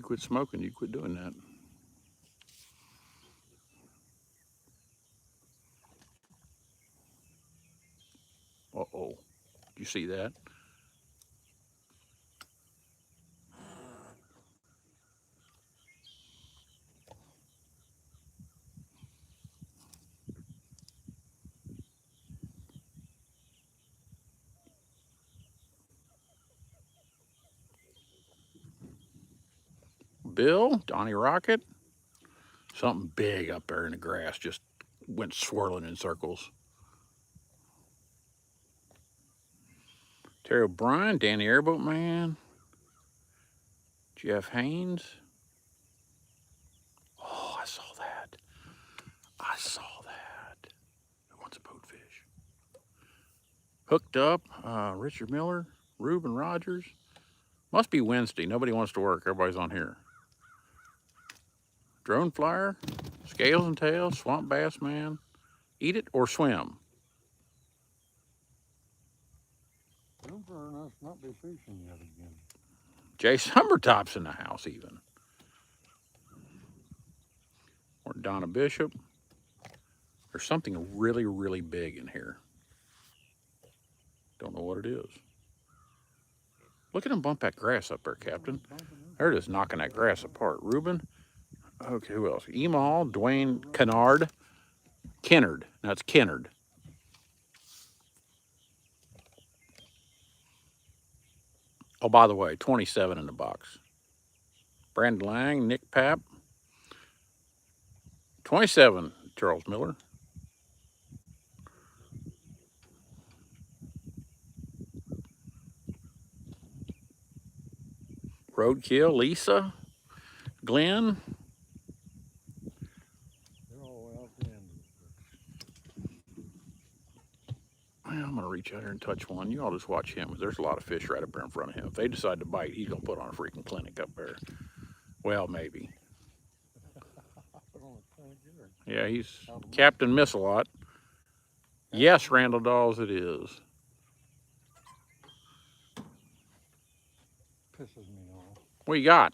quit smoking, you quit doing that. Uh-oh. Did you see that? Bill, Donnie Rocket, something big up there in the grass just went swirling in circles. Terry O'Brien, Danny Airboat Man, Jeff Haynes. Oh, I saw that. I saw that. Who wants a boatfish? Hooked up, Richard Miller, Reuben Rogers. Must be Wednesday. Nobody wants to work. Everybody's on here. Drone Flyer, Scales and Tails, Swamp Bass Man. Eat it or swim. Not be fishing yet again. Jay Summertop's in the house even. Or Donna Bishop. There's something really, really big in here. Don't know what it is. Look at him bump that grass up there, Captain. There it is, knocking that grass apart. Reuben. Okay, who else? Emal, Dwayne Kennard. Kennard. Now it's Kennard. Oh, by the way, 27 in the box. Brandon Lang, Nick Papp. 27, Charles Miller. Roadkill, Lisa. Glenn. They're all the way out the end. Well, I'm going to reach out here and touch one. You all just watch him. There's a lot of fish right up there in front of him. If they decide to bite, he's going to put on a freaking clinic up there. Well, maybe. Yeah, he's Captain Miss-a-Lot. Yes, Randall Dawes, it is. Pisses me off. What you got?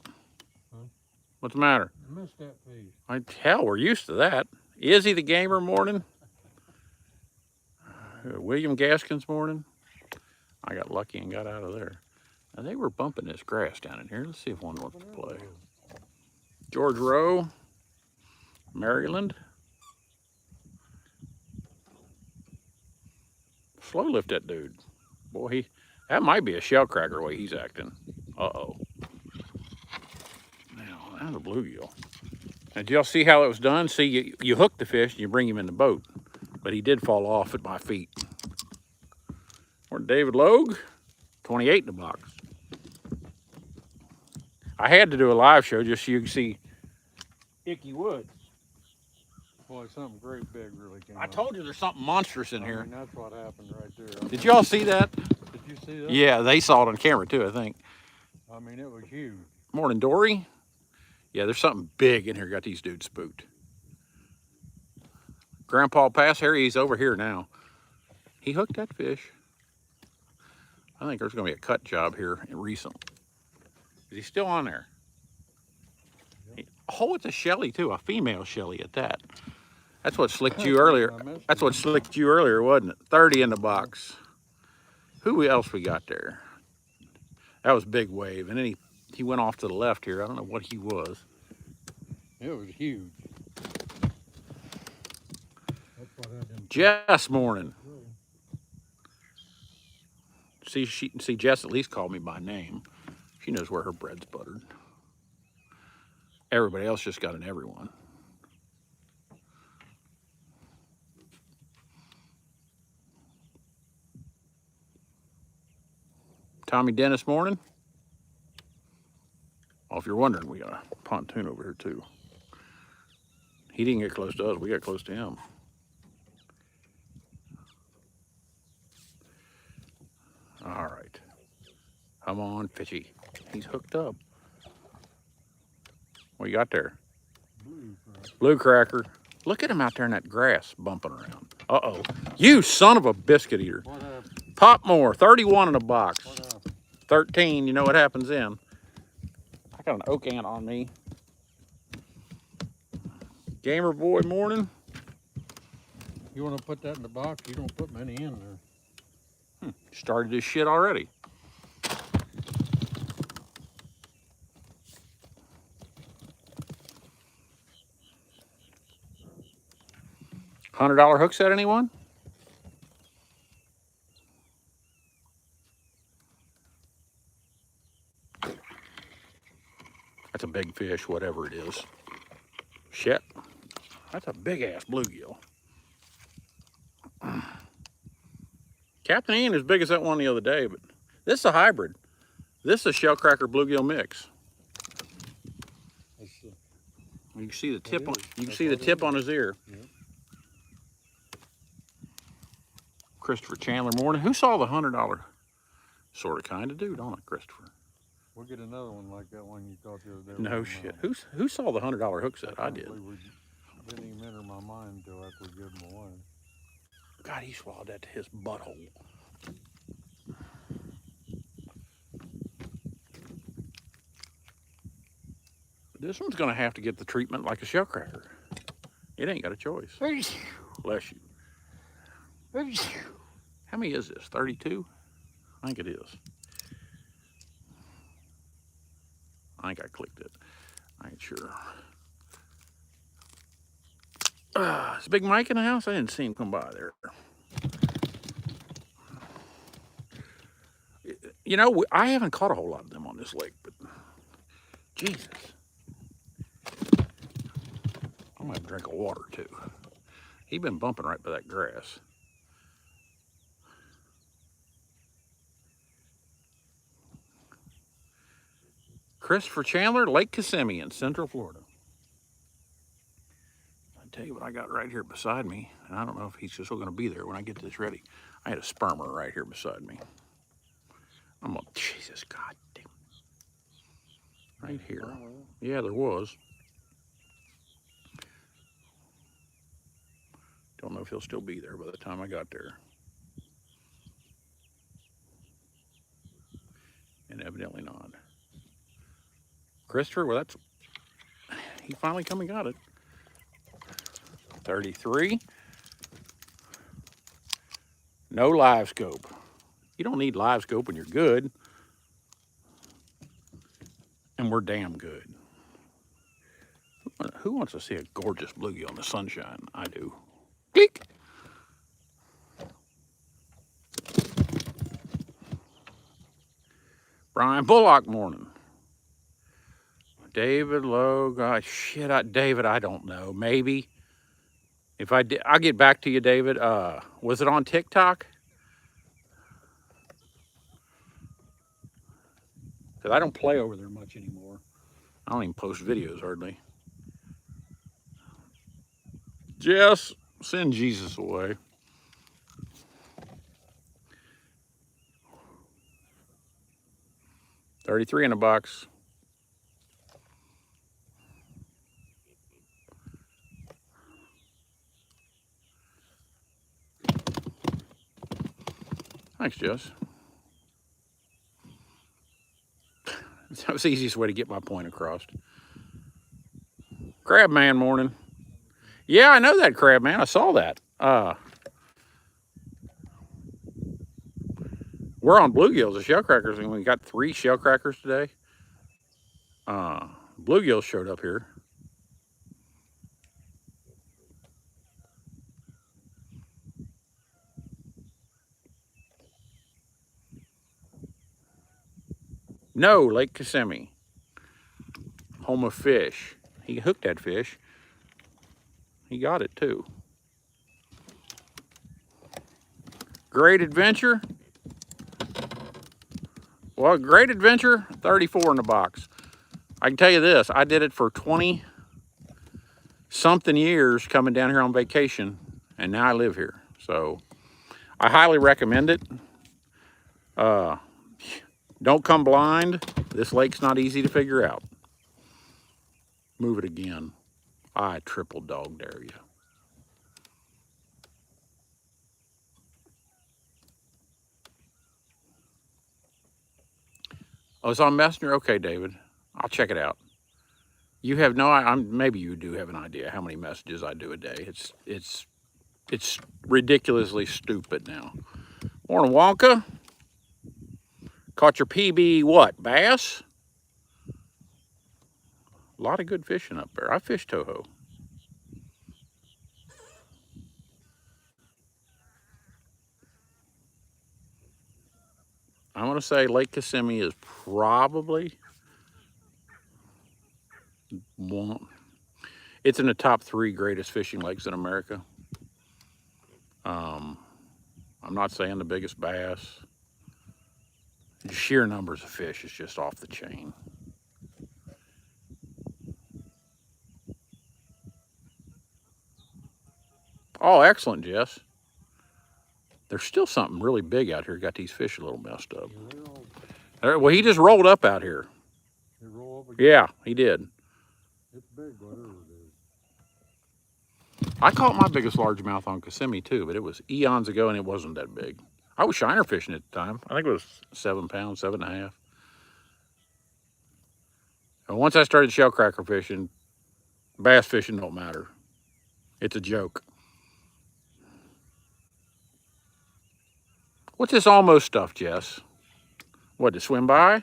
Huh? What's the matter? I missed that piece. Hell, we're used to that. Izzy the Gamer morning. William Gaskins morning. I got lucky and got out of there. Now, they were bumping this grass down in here. Let's see if one wants to play. George Rowe. Maryland. Slow lift that dude. Boy, that might be a shell cracker the way he's acting. Uh-oh. Now, that's a bluegill. Now, did y'all see how it was done? See, you hook the fish and you bring him in the boat. But he did fall off at my feet. Or David Logue, 28 in the box. I had to do a live show just so you can see Icky Woods. Boy, something great big really came I up. told you there's something monstrous in here. I mean, that's what happened right there. Did y'all see that? Did you see that? Yeah, they saw it on camera too, I think. I mean, it was huge. Morning, Dory. Yeah, there's something big in here. Got these dudes spooked. Grandpa Pass, Harry, he's over here now. He hooked that fish. I think there's going to be a cut job here recently. Is he still on there? Yep. Oh, it's a Shelly too, a female Shelly at that. That's what slicked you earlier. That's what slicked you earlier, wasn't it? 30 in the box. Who else we got there? That was Big Wave, and then he went off to the left here. I don't know what he was. It was huge. That's what I did. Jess morning. See, Jess at least called me by name. She knows where her bread's buttered. Everybody else just got an everyone. Tommy Dennis morning. Oh, if you're wondering, we got a pontoon over here too. He didn't get close to us, we got close to him. All right. Come on, fishy. He's hooked up. What you got there? Blue cracker. Look at him out there in that grass bumping around. Uh-oh. You son of a biscuit eater. Pop more. 31 in a box. 13, you know what happens then. I got an oak ant on me. Gamer boy morning. You want to put that in the box? You don't put many in there. Started this shit already. $100 hook set, anyone? That's a big fish, whatever it is. Shit. That's a big ass bluegill. Captain Ian is as big as that one the other day, but this is a hybrid. This is a shellcracker bluegill mix. You can see the tip on. You can see the tip on his ear. Yep. Christopher Chandler morning. Who saw the $100? Sort of, kind of do, don't I, Christopher? We'll get another one like that one you caught the other day. No shit. Who saw the $100 hook set? I did. Didn't even enter my mind until after we gave them away. God, he swallowed that to his butthole. This one's gonna have to get the treatment like a shellcracker. It ain't got a choice. Bless you. How many is this? 32? I think it is. I think I clicked it. I ain't sure. Is Big Mike in the house? I didn't see him come by there. You know, I haven't caught a whole lot of them on this lake, but Jesus. I'm gonna have a drink of water too. He's been bumping right by that grass. Christopher Chandler, Lake Kissimmee in Central Florida. I'll tell you what I got right here beside me, and I don't know if he's still gonna be there when I get this ready. I had a spermer right here beside me. I'm gonna, Jesus, God damn. Right here. Yeah, there was. Don't know if he'll still be there by the time I got there. And evidently not. Christopher, well, that's, he finally come and got it. 33. No live scope. You don't need live scope when you're good. And we're damn good. Who wants to see a gorgeous bluegill in the sunshine? I do. Click. Brian Bullock morning. David Lowe, gosh, shit, David, I don't know. Maybe. If I did, I'll get back to you, David. Was it on TikTok? Because I don't play over there much anymore. I don't even post videos hardly. Jess, send Jesus away. $33 in a box. Thanks, Jess. That was the easiest way to get my point across. Crab Man morning. Yeah, I know that, Crab Man. I saw that. We're on bluegills and shellcrackers, and we got 3 shellcrackers today. Bluegills showed up here. No, Lake Kissimmee. Home of fish. He hooked that fish. He got it too. Great Adventure. Well, Great Adventure, 34 in the box. I can tell you this, I did it for 20-something years coming down here on vacation, and now I live here. So I highly recommend it. Don't come blind. This lake's not easy to figure out. Move it again. I triple dog dare you. Oh, it's on Messenger? Okay, David. I'll check it out. You have no, maybe you do have an idea how many messages I do a day. It's ridiculously stupid now. Morning, Wonka. Caught your PB what? Bass? A lot of good fishing up there. I fish Toho. I'm gonna say Lake Kissimmee is probably one. It's in the top 3 greatest fishing lakes in America. I'm not saying the biggest bass. The sheer numbers of fish is just off the chain. Oh, excellent, Jess. There's still something really big out here. Got these fish a little messed up. Well, he just rolled up out here. They roll up again? Yeah, he did. It's big, whatever it is. I caught my biggest largemouth on Kissimmee too, but it was eons ago and it wasn't that big. I was shiner fishing at the time. I think it was 7 pounds, 7.5. And once I started shell cracker fishing, bass fishing don't matter. It's a joke. What's this almost stuff, Jess? What, to swim by?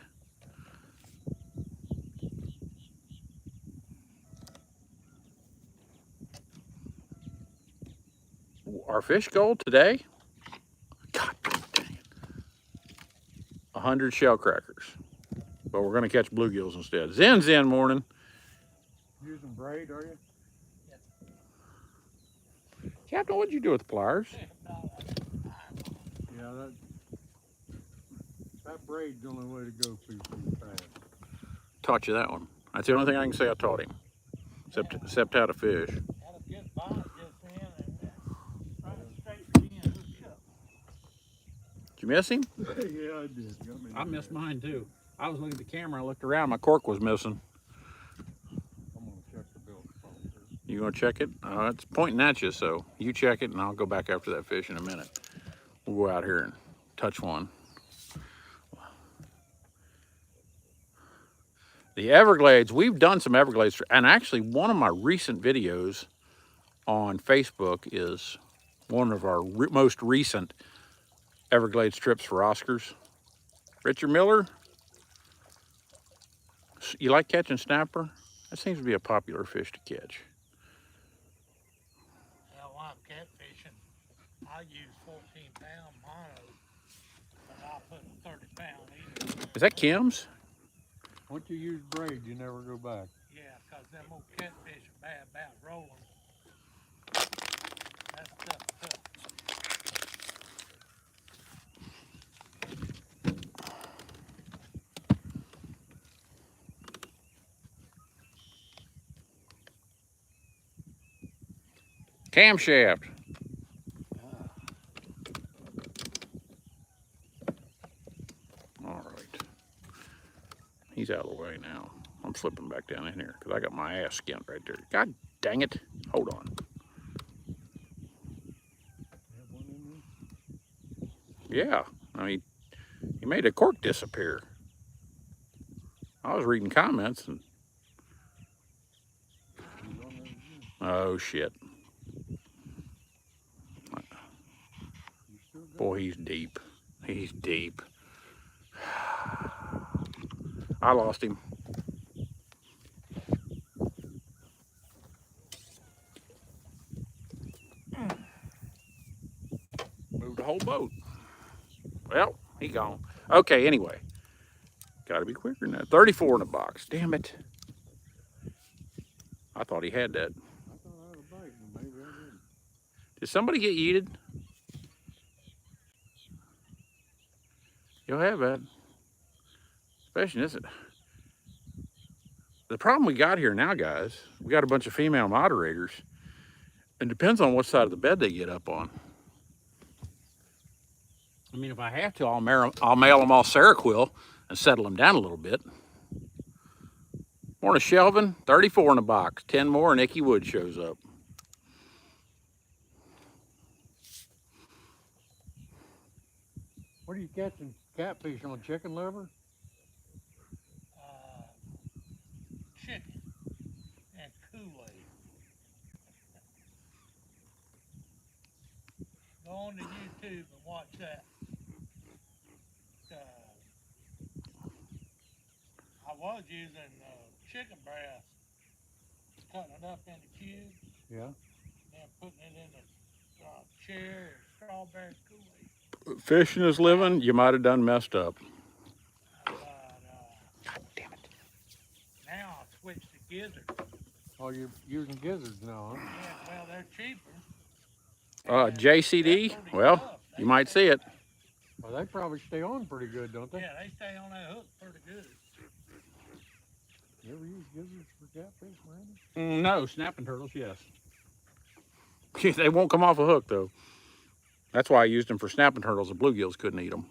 Our fish goal today? God dang it. 100 shell crackers. But we're gonna catch bluegills instead. Zen morning. Using braid, are you? Captain, what'd you do with the pliers? Yeah, that braid's the only way to go too fast. Taught you that one. That's the only thing I can say I taught him. Except how to fish. Did you miss him? Yeah, I did. I missed mine too. I was looking at the camera, I looked around, my cork was missing. I'm gonna check the bill. You gonna check it? It's pointing at you, so you check it and I'll go back after that fish in a minute. We'll go out here and touch one. The Everglades, we've done some Everglades, and actually one of my recent videos on Facebook is one of our most recent Everglades trips for Oscars. Richard Miller, you like catching snapper? That seems to be a popular fish to catch. Well, when I'm catfishing, I use 14-pound mono, but I'll put a 30-pound either. Is that Kim's? Once you use braid, you never go back. Yeah, because them old catfish are bad about rolling. That stuff tough. Camshaft. All right. He's out of the way now. I'm slipping back down in here because I got my ass skinned right there. God dang it. Hold on. Yeah. I mean, he made a cork disappear. I was reading comments and... Oh, shit. Boy, he's deep. He's deep. I lost him. Moved the whole boat. Well, he gone. Okay, anyway. Gotta be quicker than that. 34 in the box. Damn it. I thought he had that. I thought I had a bite, but maybe I didn't. Did somebody get yeeted? You'll have that. Especially this. The problem we got here now, guys, we got a bunch of female moderators. It depends on what side of the bed they get up on. I mean, if I have to, I'll mail them all Seroquel and settle them down a little bit. Morning, Shelvin. 34 in the box. 10 more and Icky Wood shows up. What are you catching? Catfish on chicken liver? chicken and Kool-Aid. Go on to YouTube and watch that. I was using chicken breast, cutting it up into cubes, Yeah. and putting it in the cherry or strawberry Kool-Aid. Fishing is living, you might have done messed up. But God damn it. now I switched to gizzard. Oh, you're using gizzards now, huh? Yeah, well, they're cheaper. and JCD, they're pretty well, tough. They you might stay- see it. Well, they probably stay on pretty good, don't they? Yeah, they stay on that hook pretty good. You ever use gizzards for catfish, Randy? No, snapping turtles, yes. They won't come off a hook, though. That's why I used them for snapping turtles. The bluegills couldn't eat them.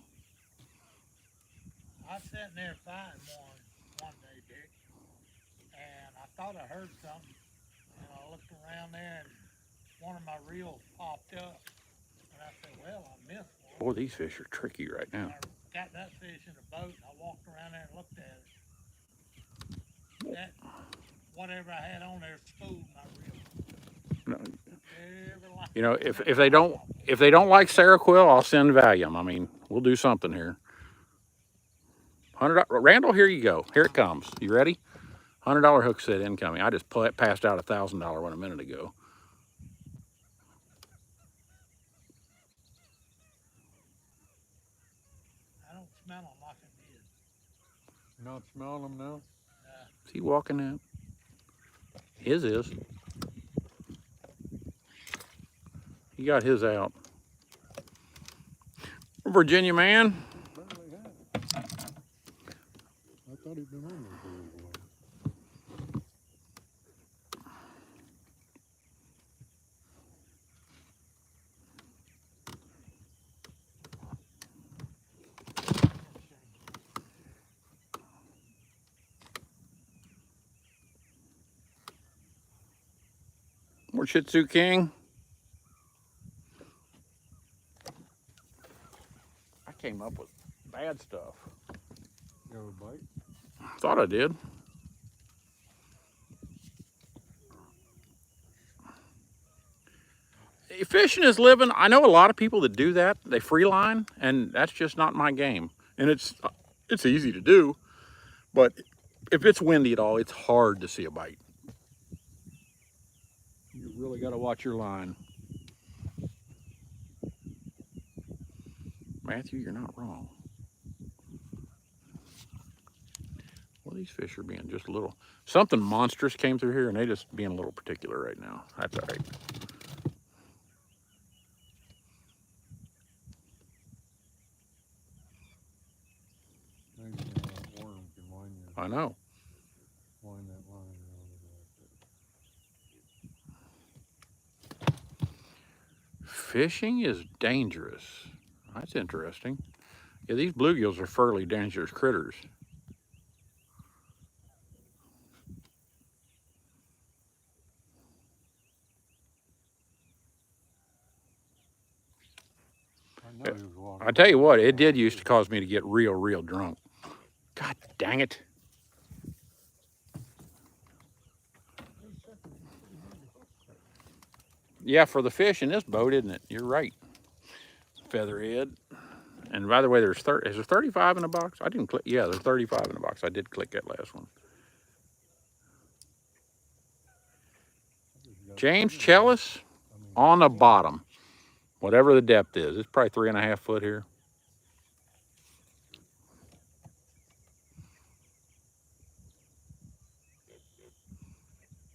I was sitting there fighting one day, Dick, and I thought I heard something, and I looked around there, and one of my reels popped up, and I said, well, I missed one. Boy, these fish are tricky right now. I got that fish in the boat, and I walked around there and looked at it. That, whatever I had on there spooled my reel. No, Every line. you know, if they don't like Seroquel, I'll send Valium. I mean, we'll do something here. $100, Randall, here you go. Here it comes. You ready? $100 hook set incoming. I just passed out a $1,000 one a minute ago. I don't smell them like I did. You're not smelling them now? Is he walking out? His is. He got his out. Virginia man. Apparently have. I thought he'd been on there for a little while. More Shih Tzu King. I came up with bad stuff. You have a bite? Thought I did. Fishing is living. I know a lot of people that do that. They free line, and that's just not my game. And it's easy to do, but if it's windy at all, it's hard to see a bite. You really got to watch your line. Matthew, you're not wrong. Well, these fish are being just a little, something monstrous came through here and they just being a little particular right now. That's all right. Maybe that worm can I know. wind that line around. Fishing is dangerous. That's interesting. Yeah, these bluegills are fairly dangerous critters. I know he was walking. I tell you what, it did used to cause me to get real drunk. God dang it. Yeah, for the fish in this boat, isn't it? You're right. Featherhead. And by the way, is there 35 in the box? I didn't click. Yeah, there's 35 in the box. I did click that last one. James Chellis on the bottom. Whatever the depth is. It's probably 3.5 foot here.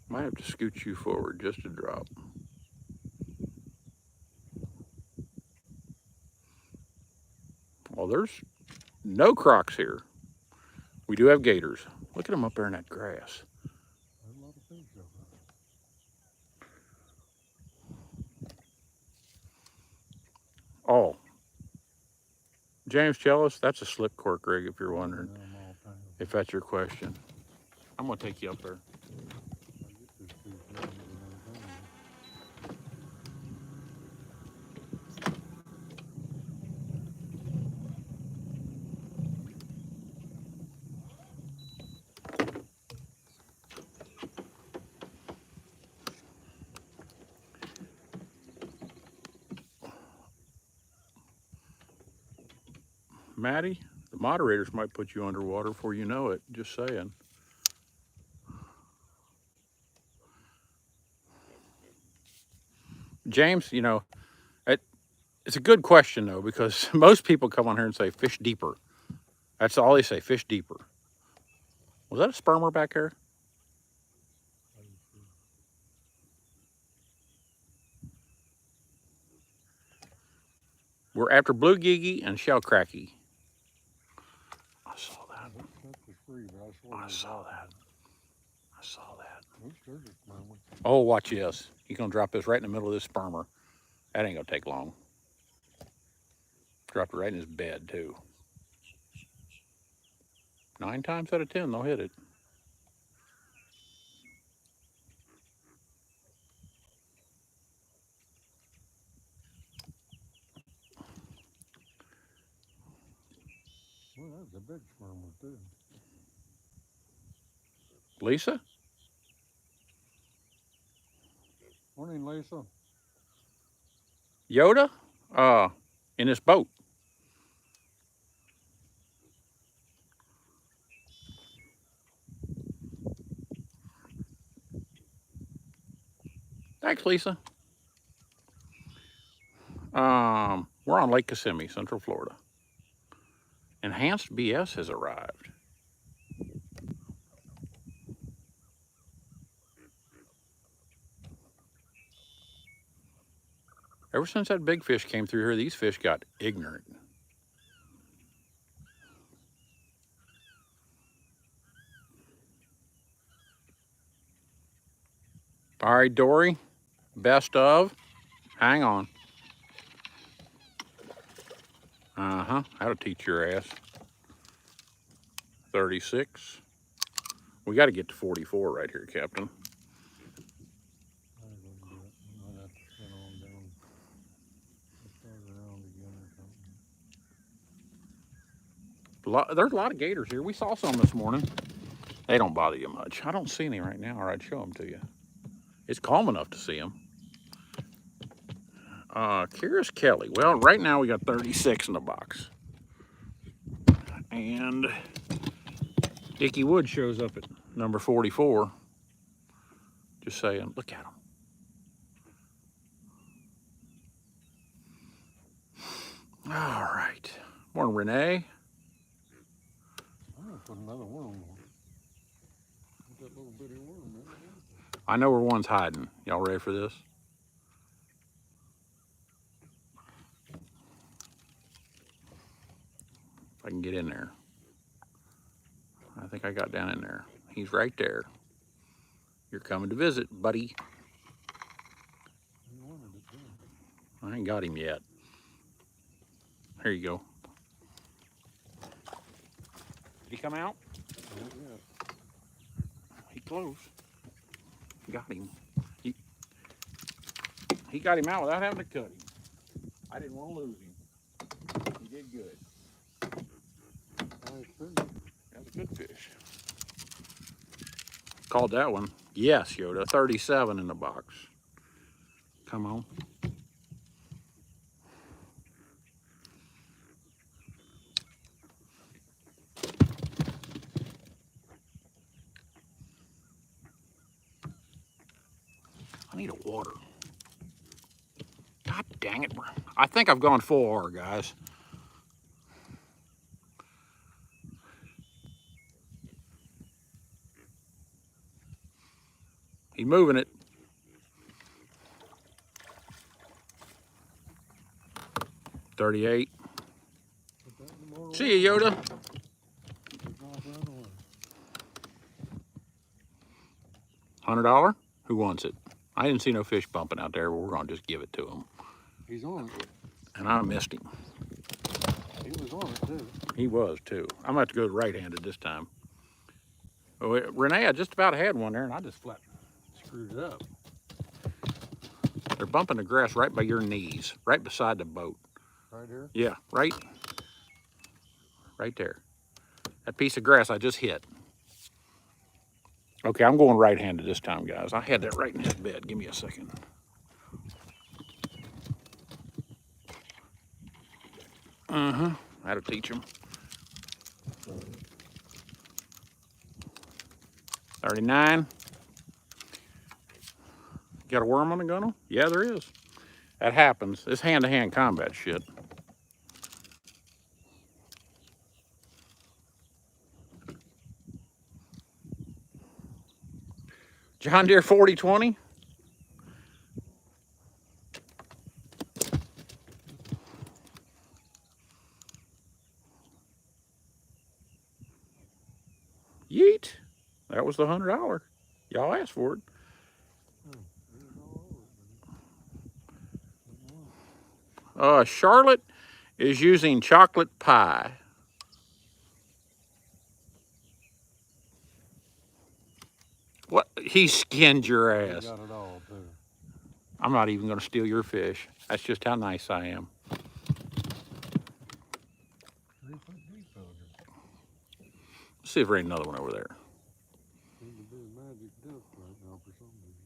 Might have to scoot you forward just a drop. Well, there's no crocs here. We do have gators. Look at them up there in that grass. There's a lot of fish over there. Oh. James Chellis, that's a slip cork rig if you're wondering. If that's your question. I'm gonna take you up there. Maddie, the moderators might put you underwater before you know it. Just saying. James, you know, it's a good question though, because most people come on here and say fish deeper. That's all they say, fish deeper. Was that a spermer back there? We're after bluegill and shell cracky. I saw that. I saw that. I saw that. Oh, watch this. He's gonna drop this right in the middle of this spermer. That ain't gonna take long. Dropped it right in his bed too. 9 times out of 10, they'll hit it. Well, that's a big spermer too. Lisa? Morning, Lisa. Yoda? In this boat. Thanks, Lisa. We're on Lake Kissimmee, Central Florida. Enhanced BS has arrived. Ever since that big fish came through here, these fish got ignorant. All right, Dory, best of. Hang on. How to teach your ass. 36. We got to get to 44 right here, Captain. There's a lot of gators here. We saw some this morning. They don't bother you much. I don't see any right now, or I'd show them to you. It's calm enough to see them. Kira's Kelly. Well, right now we got 36 in the box. And Icky Wood shows up at number 44. Just saying, look at him. All right. Morning, Renee. I'm gonna put another worm on. Put that little bitty worm in. I know where one's hiding. Y'all ready for this? If I can get in there. I think I got down in there. He's right there. You're coming to visit, buddy. I ain't got him yet. Here you go. Did he come out? Not yet. He close. Got him. He got him out without having to cut him. I didn't want to lose him. He did good. That's a good fish. Called that one. Yes, Yoda. 37 in the box. Come on. I need a water. God dang it. I think I've gone full R, guys. He's moving it. $38. See you, Yoda. $100? Who wants it? I didn't see no fish bumping out there, but we're gonna just give it to him. He's on it. And I missed him. He was on it too. He was too. I'm gonna have to go right-handed this time. Oh, Renee, I just about had one there, and I just flat screwed it up. They're bumping the grass right by your knees, right beside the boat. Right here? Yeah, right there. That piece of grass I just hit. Okay, I'm going right-handed this time, guys. I had that right in his bed. Give me a second. That'll teach him. 39. Got a worm on the gunnel? Yeah, there is. That happens. It's hand-to-hand combat shit. John Deere 4020. Yeet. That was the $100. Y'all asked for it. Charlotte is using chocolate pie. What? He skinned your ass. Got it all, too. I'm not even going to steal your fish. That's just how nice I am. 3 foot deep out here. Let's see if there ain't another one over there. Seems to be a magic dust right now for some reason.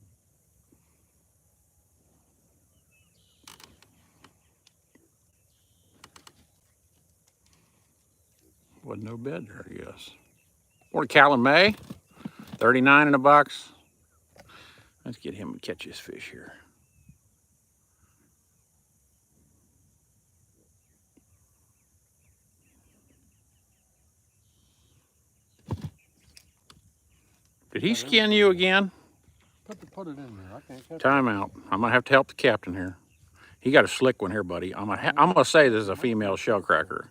Wasn't no bed there, I guess. Morning, Callum May. 39 in a box. Let's get him to catch his fish here. Did he skin you again? Put it in there. I can't catch Time out. I'm gonna have to help the captain here. He got a slick one here, buddy. I'm gonna say this is a female shellcracker.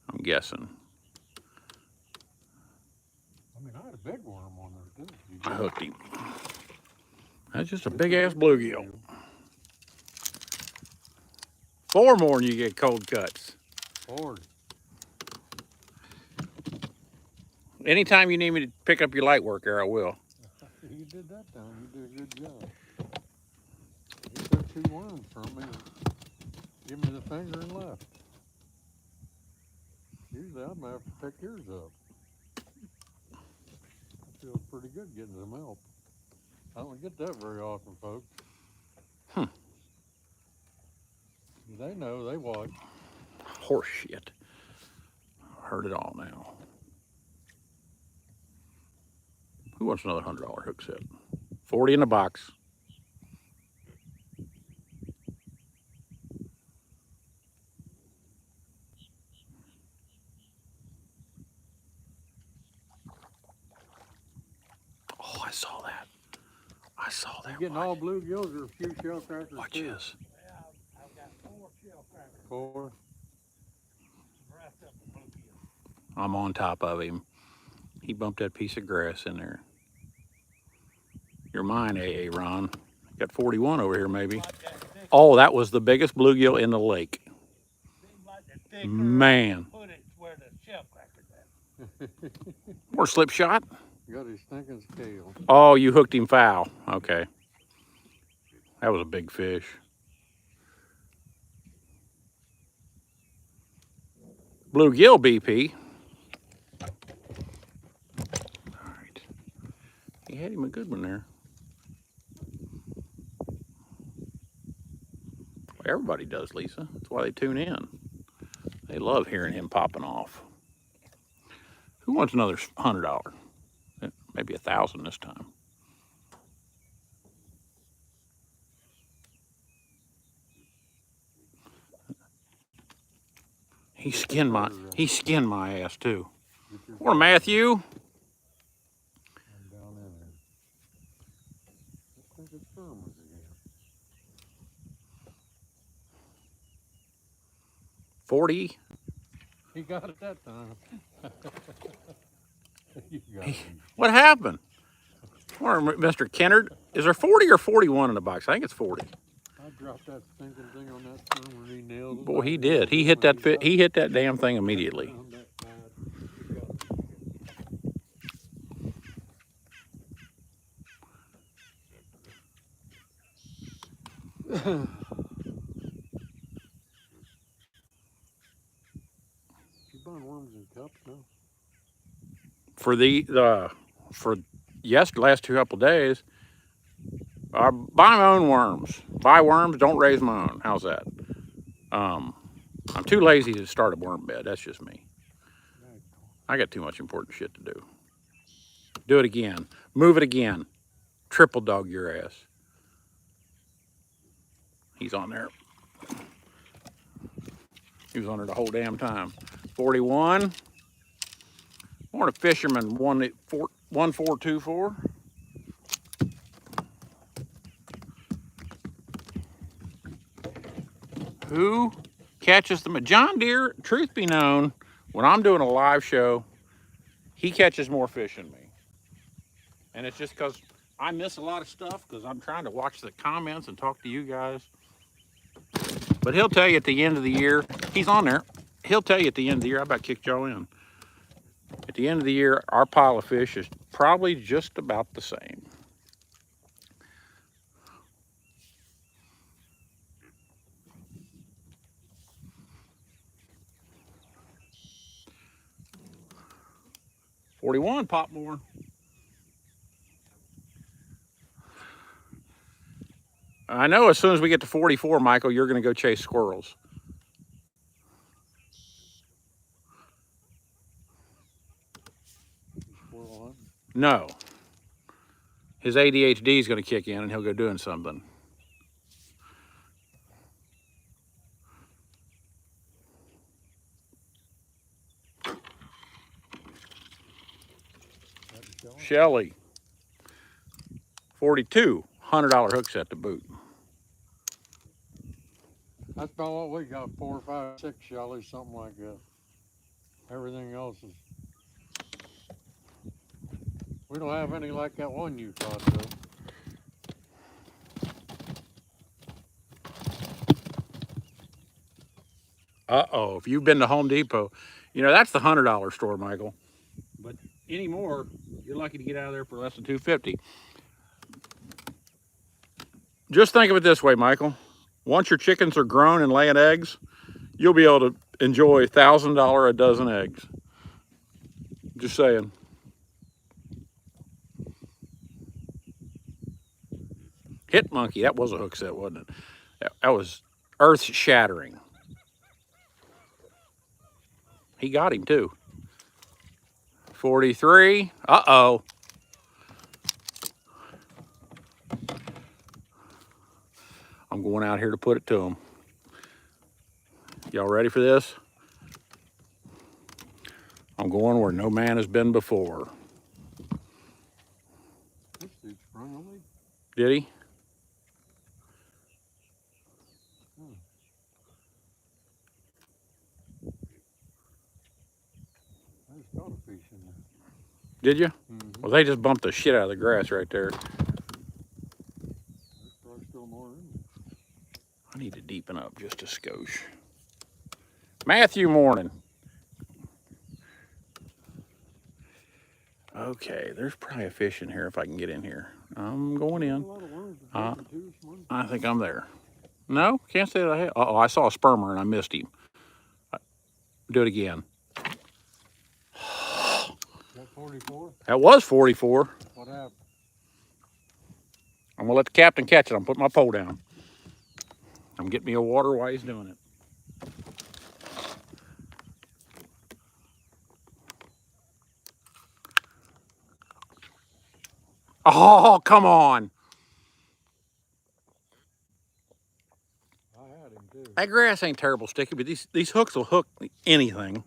I'm guessing. I mean, I had a big worm on there, too. I hooked him. That's just a big ass bluegill. 4 more and you get cold cuts. 40. Anytime you need me to pick up your light work there, I will. You did that time. You did a good job. You took 2 worms from me. Give me the finger and left. Usually I'm gonna have to pick yours up. It feels pretty good getting some help. I don't get that very often, folks. They know, they watch. Horse shit. Heard it all now. Who wants another $100 hook set? 40 in the box. Oh, I saw that. I saw that. You getting all bluegills or a few shellcrackers? Watch too? this. Yeah, I've got 4 shell crackers. 4. The rest of them bluegill. I'm on top of him. He bumped that piece of grass in there. You're mine, AA Ron. Got 41 over here, maybe. Like that thicker, Oh, that was the biggest bluegill in the lake. seems like the thicker Man. put it's where the shell cracker's at. Or slip shot. Got his stinking scale. Oh, you hooked him foul. Okay. That was a big fish. Bluegill BP. All right. He had him a good one there. Everybody does, Lisa. That's why they tune in. They love hearing him popping off. Who wants another $100? Maybe 1,000 this time. He skinned my ass too. Morning, Matthew. I'm down in there. I think it's firm again. $40. He got it that time. You got it. What happened? Morning, Mr. Kennard. Is there 40 or 41 in the box? I think it's 40. I dropped that stinking thing on that firm and he nailed it. Boy, he did. He hit that fit. He hit that damn thing immediately. Found that bad. You got it. You buying worms in cups now? For the last couple days, buy my own worms. Buy worms, don't raise my own. How's that? I'm too lazy to start a worm bed. That's just me. I got too much important shit to do. Do it again. Move it again. Triple dog your ass. He's on there. He was on there the whole damn time. 41. Morning, fisherman 1424. Who catches the John Deere? Truth be known, when I'm doing a live show, he catches more fish than me. And it's just because I miss a lot of stuff because I'm trying to watch the comments and talk to you guys. But he'll tell you at the end of the year, he's on there. He'll tell you at the end of the year, I about kicked y'all in. At the end of the year, our pile of fish is probably just about the same. $41, pop more. I know as soon as we get to 44, Michael, you're going to go chase squirrels. Squirrel hunting? No. His ADHD is going to kick in and he'll go doing something. Shelly. 42. $100 hook set to boot. That's about what we got, 4, 5, 6 shellies, something like that. Everything else is. We don't have any like that one you caught though. Uh-oh, if you've been to Home Depot, you know, that's the $100 store, Michael. But anymore, you're lucky to get out of there for less than $250. Just think of it this way, Michael. Once your chickens are grown and laying eggs, you'll be able to enjoy $1,000 a dozen eggs. Just saying. Hit monkey, that was a hook set, wasn't it? That was earth shattering. He got him too. 43. Uh-oh. I'm going out here to put it to him. Y'all ready for this? I'm going where no man has been before. This dude sprung on me. Did he? I just caught a fish in there. Did you? Mm-hmm. Well, they just bumped the shit out of the grass right there. There's probably still more in there. I need to deepen up just a skosh. Matthew, morning. Okay, there's probably a fish in here if I can get in here. I'm going in. A lot of worms too this morning. I think I'm there. No, can't say that I have. Uh-oh, I saw a spermer and I missed him. Do it again. Is that 44? That was 44. What happened? I'm gonna let the captain catch it. I'm putting my pole down. I'm getting me a water while he's doing it. Oh, come on. I had him too. That grass ain't terrible sticky, but these hooks will hook anything.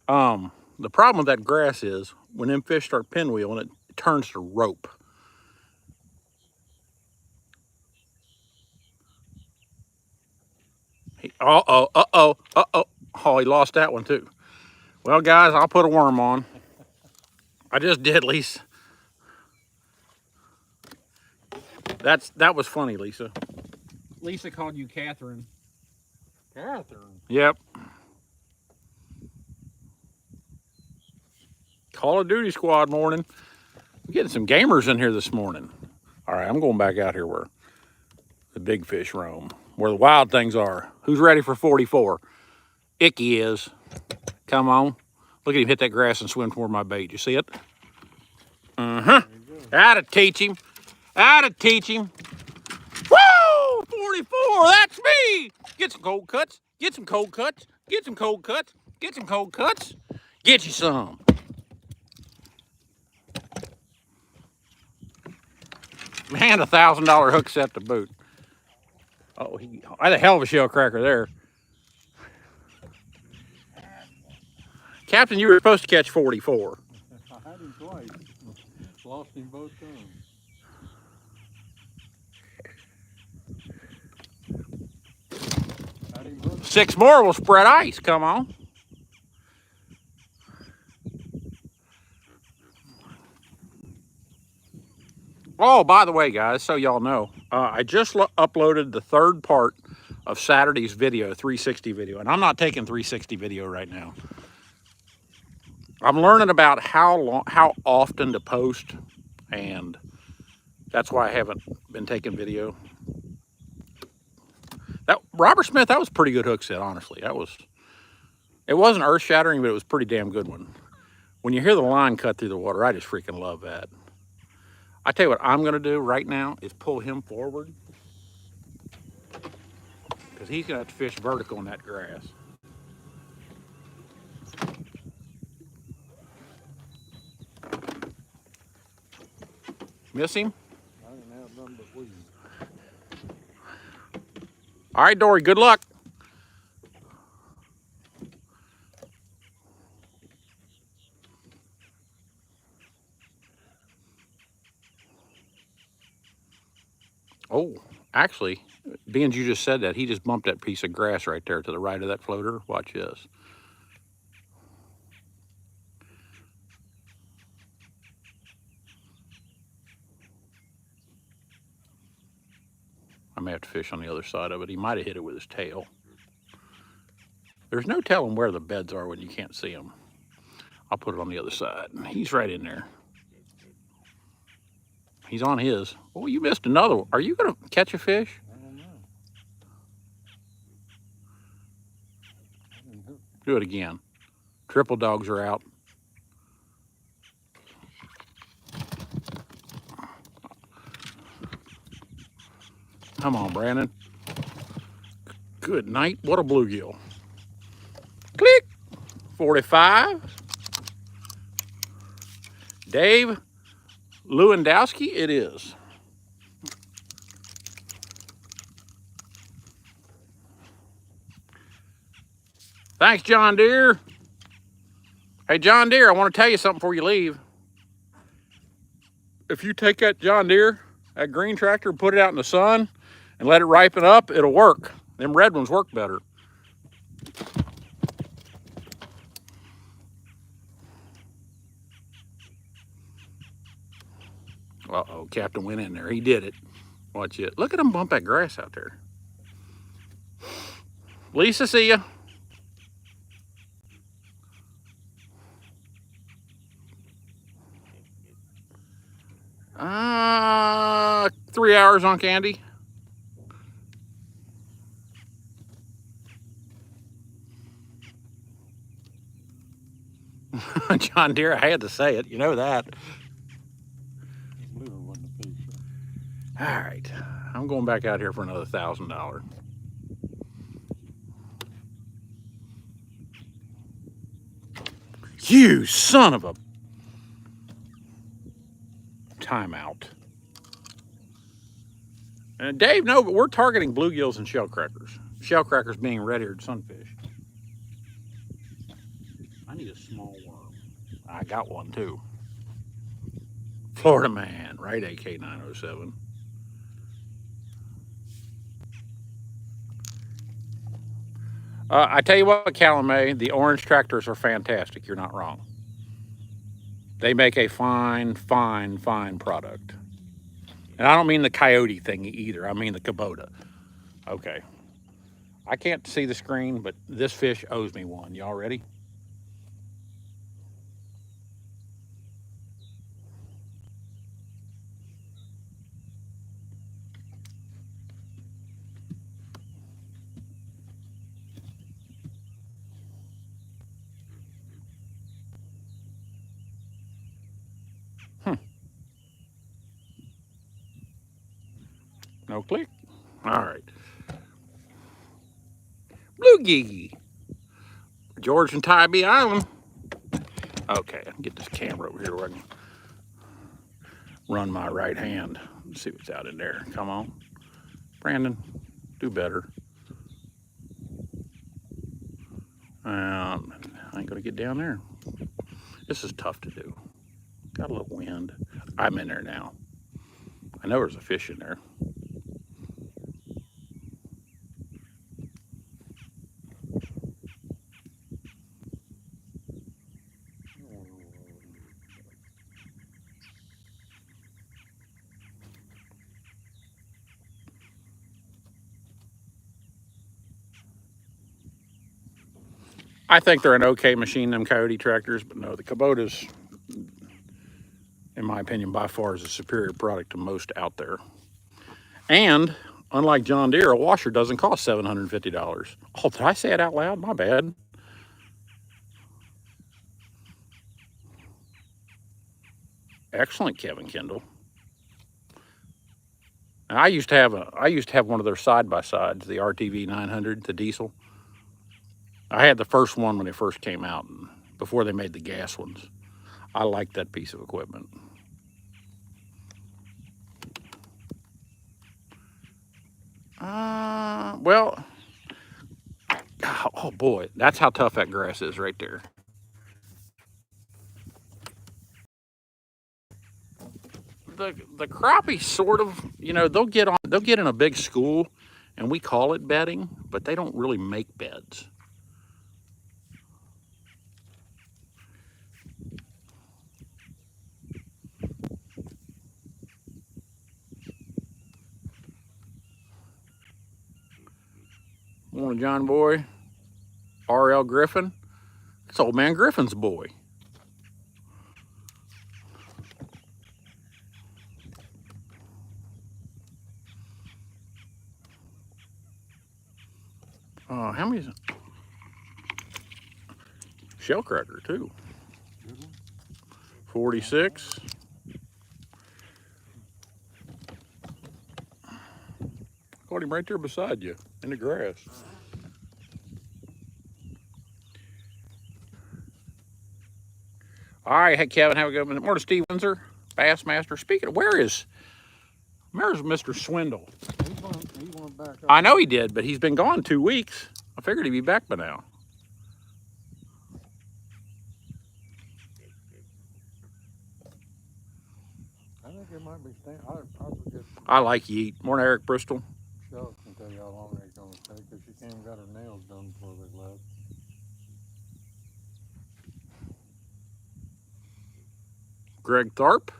The problem with that grass is when them fish start pinwheeling, it turns to rope. Uh-oh. Oh, he lost that one too. Well, guys, I'll put a worm on. I just did, Lisa. That was funny, Lisa. Lisa called you Catherine. Catherine. Yep. Call of Duty squad morning. We're getting some gamers in here this morning. All right, I'm going back out here where the big fish roam, where the wild things are. Who's ready for 44? Icky is. Come on. Look at him hit that grass and swim toward my bait. You see it? Uh-huh. That'll teach him. That'll teach him. Woo! 44, that's me! Get some cold cuts. Get some cold cuts. Get some cold cuts. Get some cold cuts. Get you some. Man, $1,000 hook set to boot. Oh, he had a hell of a shell cracker there. Captain, you were supposed to catch 44. I had him twice. Lost him both times. Had him hooked. 6 more will spread ice. Come on. Oh, by the way, guys, so y'all know, I just uploaded the 3rd part of Saturday's video, 360 video, and I'm not taking 360 video right now. I'm learning about how often to post, and that's why I haven't been taking video. That Robert Smith, that was a pretty good hook set, honestly. It wasn't earth shattering, but it was a pretty damn good one. When you hear the line cut through the water, I just freaking love that. I tell you what I'm gonna do right now is pull him forward, because he's gonna have to fish vertical in that grass. Miss him? I didn't have nothing but weeds. All right, Dory, good luck. Oh, actually, being you just said that, he just bumped that piece of grass right there to the right of that floater. Watch this. I may have to fish on the other side of it. He might have hit it with his tail. There's no telling where the beds are when you can't see them. I'll put it on the other side. He's right in there. He's on his. Oh, you missed another one. Are you going to catch a fish? I don't know. I didn't hook. Do it again. Triple dogs are out. Come on, Brandon. Good night. What a bluegill. Click. 45. Dave Lewandowski, it is. Thanks, John Deere. Hey, John Deere, I want to tell you something before you leave. If you take that John Deere, that green tractor, put it out in the sun and let it ripen up, it'll work. Them red ones work better. Uh-oh, Captain went in there. He did it. Watch it. Look at him bump that grass out there. Lisa, see ya. Uh, 3 hours on Candy. John Deere, I had to say it. You know that. Lure wasn't a fish. All right. I'm going back out here for another $1,000. You son of a... Timeout. And Dave, no, but we're targeting bluegills and shellcrackers. Shellcrackers being red-eared sunfish. I need a small worm. I got one too. Florida man, right? AK 907. I tell you what, Calumet, the orange tractors are fantastic. You're not wrong. They make a fine, fine, fine product. And I don't mean the coyote thing either. I mean the Kubota. Okay. I can't see the screen, but this fish owes me one. Y'all ready? No click. All right. bluegill. George and Tybee Island. Okay, I can get this camera over here where I can run my right hand. Let's see what's out in there. Come on. Brandon, do better. I ain't gonna get down there. This is tough to do. Got a little wind. I'm in there now. I know there's a fish in there. I think they're an okay machine, them Coyote tractors, but no, the Kubota's, in my opinion, by far is a superior product to most out there. And unlike John Deere, a washer doesn't cost $750. Oh, did I say it out loud? My bad. Excellent, Kevin Kendall. And I used to have one of their side by sides, the RTV 900, the diesel. I had the first one when it first came out, before they made the gas ones. I liked that piece of equipment. Well, oh boy, that's how tough that grass is right there. The crappie sort of, they'll get in a big school, and we call it bedding, but they don't really make beds. Morning, John Boy. R.L. Griffin. It's old man Griffin's boy. How many? Shellcracker too. 46. Caught him right there beside you in the grass. All right, hey Kevin, have a good one. Morning, Steve Windsor, Bassmaster. Speaking of, where's Mr. Swindle? He went back up. I know he did, but he's been gone 2 weeks. I figured he'd be back by now. I think it might be staying. I forget. I like Yeet. Morning, Eric Bristol. Shell can tell you how long they're going to take because she came and got her nails done before they left. Greg Tharp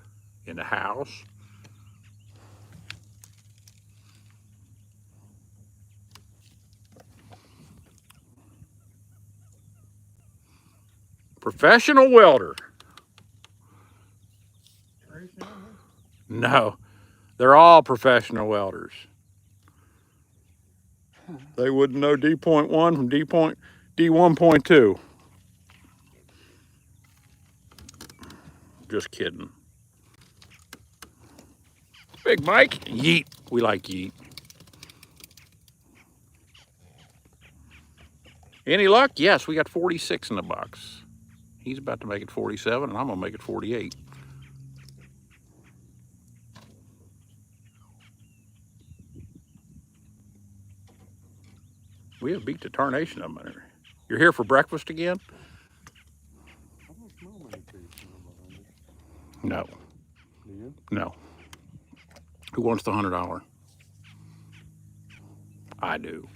in the house. Professional welder. No, they're all professional welders. They wouldn't know D.1 from D1.2. Just kidding. Big Mike, Yeet. We like Yeet. Any luck? Yes, we got 46 in the box. He's about to make it 47, and I'm going to make it 48. We have beat the tarnation of them. You're here for breakfast again? I don't smell many fish behind it. No. Do you? No. Who wants the $100? I do.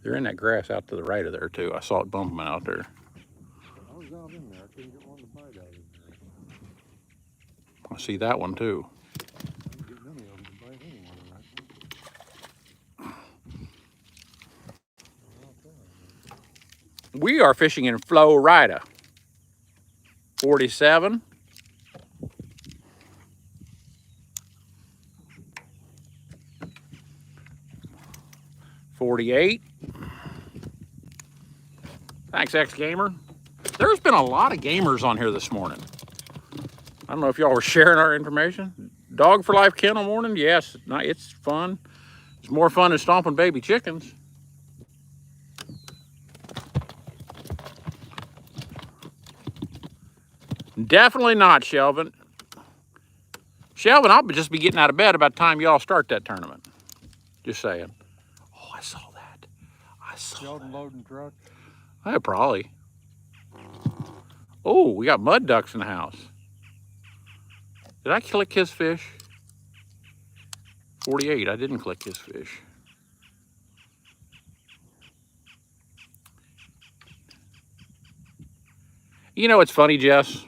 They're in that grass out to the right of there, too. I saw it bumping out there. I was out in there. I couldn't get one to bite out of there. I see that one, too. I didn't get none of them to bite anyone right now. We are fishing in Florida. 47. $48. Thanks, X-Gamer. There's been a lot of gamers on here this morning. I don't know if y'all were sharing our information. Dog for Life Kennel morning. Yes, it's fun. It's more fun than stomping baby chickens. Definitely not, Shelvin. Shelvin, I'll just be getting out of bed about the time y'all start that tournament. Just saying. Oh, I saw that. I saw Sheldon that. loading truck. Yeah, probably. Oh, we got mud ducks in the house. Did I click his fish? 48, I didn't click his fish. You know, it's funny, Jess.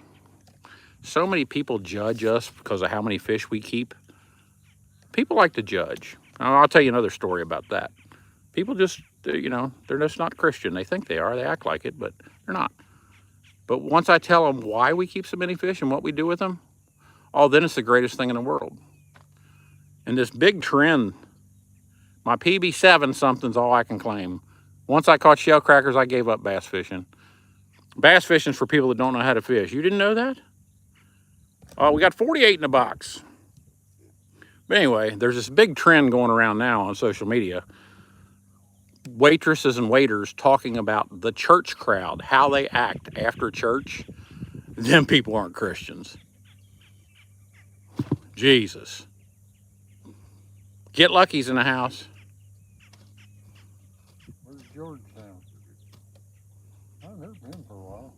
So many people judge us because of how many fish we keep. People like to judge. I'll tell you another story about that. People just, you know, they're just not Christian. They think they are. They act like it, but they're not. But once I tell them why we keep so many fish and what we do with them, oh, then it's the greatest thing in the world. And this big trend, my PB7 something's all I can claim. Once I caught shell crackers, I gave up bass fishing. Bass fishing's for people that don't know how to fish. You didn't know that? Oh, we got 48 in the box. But anyway, there's this big trend going around now on social media. Waitresses and waiters talking about the church crowd, how they act after church. Them people aren't Christians. Jesus. Get Lucky's in the house. Where's Georgetown? I've never been for a while.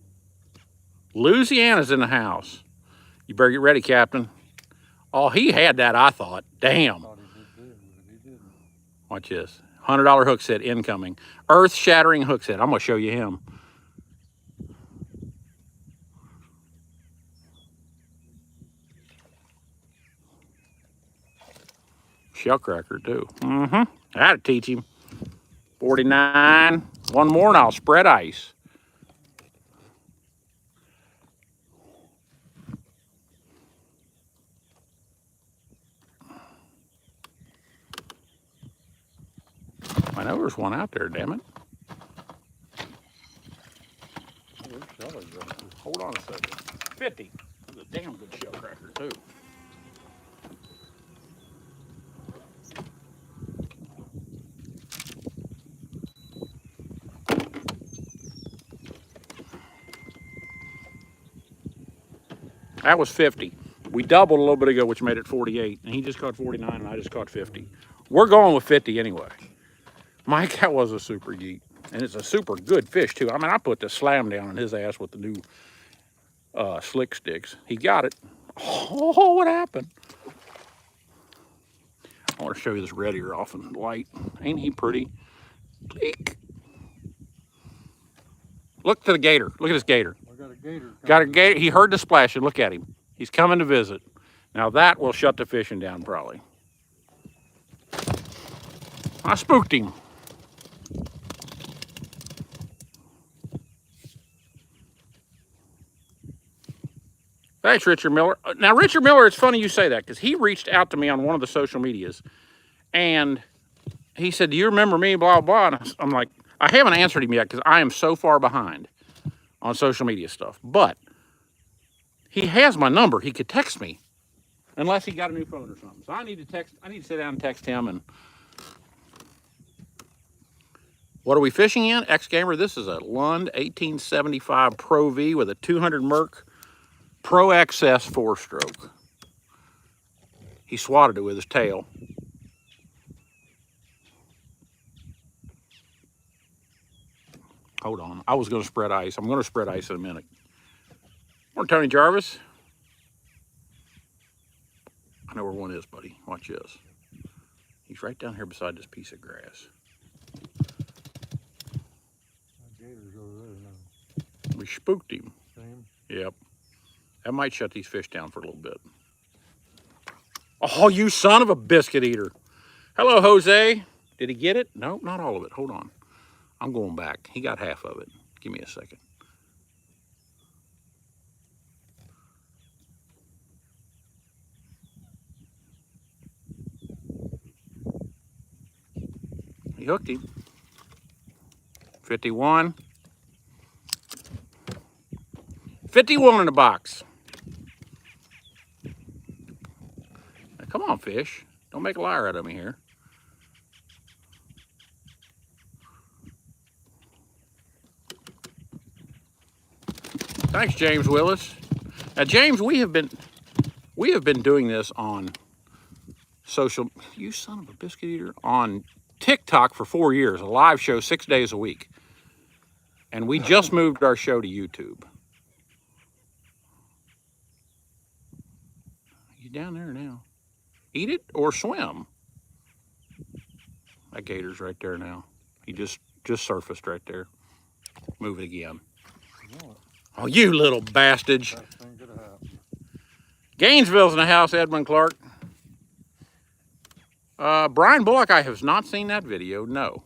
Louisiana's in the house. You better get ready, Captain. Oh, he had that, I thought. Damn. I thought he did too, but he didn't. Watch this. $100 hook set incoming. Earth-shattering hook set. I'm going to show you him. Shellcracker, too. I had to teach him. 49. One more and I'll spread ice. I know there's one out there, damn it. Where's Shelley going? Hold on a second. 50. That's a damn good shellcracker, too. That was 50. We doubled a little bit ago, which made it 48. And he just caught 49, and I just caught 50. We're going with 50 anyway. Mike, that was a super yeet. And it's a super good fish, too. I mean, I put the slam down on his ass with the new slick sticks. He got it. Oh, what happened? I want to show you this red ear off in the light. Ain't he pretty? Bleak. Look to the gator. Look at this gator. I got a gator. Got a gator. He heard the splashing. Look at him. He's coming to visit. Now that will shut the fishing down probably. I spooked him. Thanks, Richard Miller. Now, Richard Miller, it's funny you say that because he reached out to me on one of the social medias and he said, do you remember me, blah, blah. And I'm like, I haven't answered him yet because I am so far behind on social media stuff. But he has my number. He could text me unless he got a new phone or something. So I need to sit down and text him. And what are we fishing in? X-Gamer, this is a Lund 1875 Pro V with a 200 Merc Pro XS 4-stroke. He swatted it with his tail. Hold on. I was going to spread ice. I'm going to spread ice in a minute. Morning, Tony Jarvis. I know where one is, buddy. Watch this. He's right down here beside this piece of grass. That gator's over there now. We spooked him. Same. Yep. That might shut these fish down for a little bit. Oh, you son of a biscuit eater. Hello, Jose. Did he get it? No, not all of it. Hold on. I'm going back. He got half of it. Give me a second. He hooked him. 51. 51 in the box. Now, come on, fish. Don't make a liar out of me here. Thanks, James Willis. Now, James, we have been doing this on social, you son of a biscuit eater, on TikTok for 4 years, a live show 6 days a week. And we just moved our show to YouTube. He's down there now. Eat it or swim. That gator's right there now. He just surfaced right there. Move it again. Oh, you little bastards. Best thing could happen. Gainesville's in the house, Edmund Clark. Brian Bullock, I have not seen that video, no.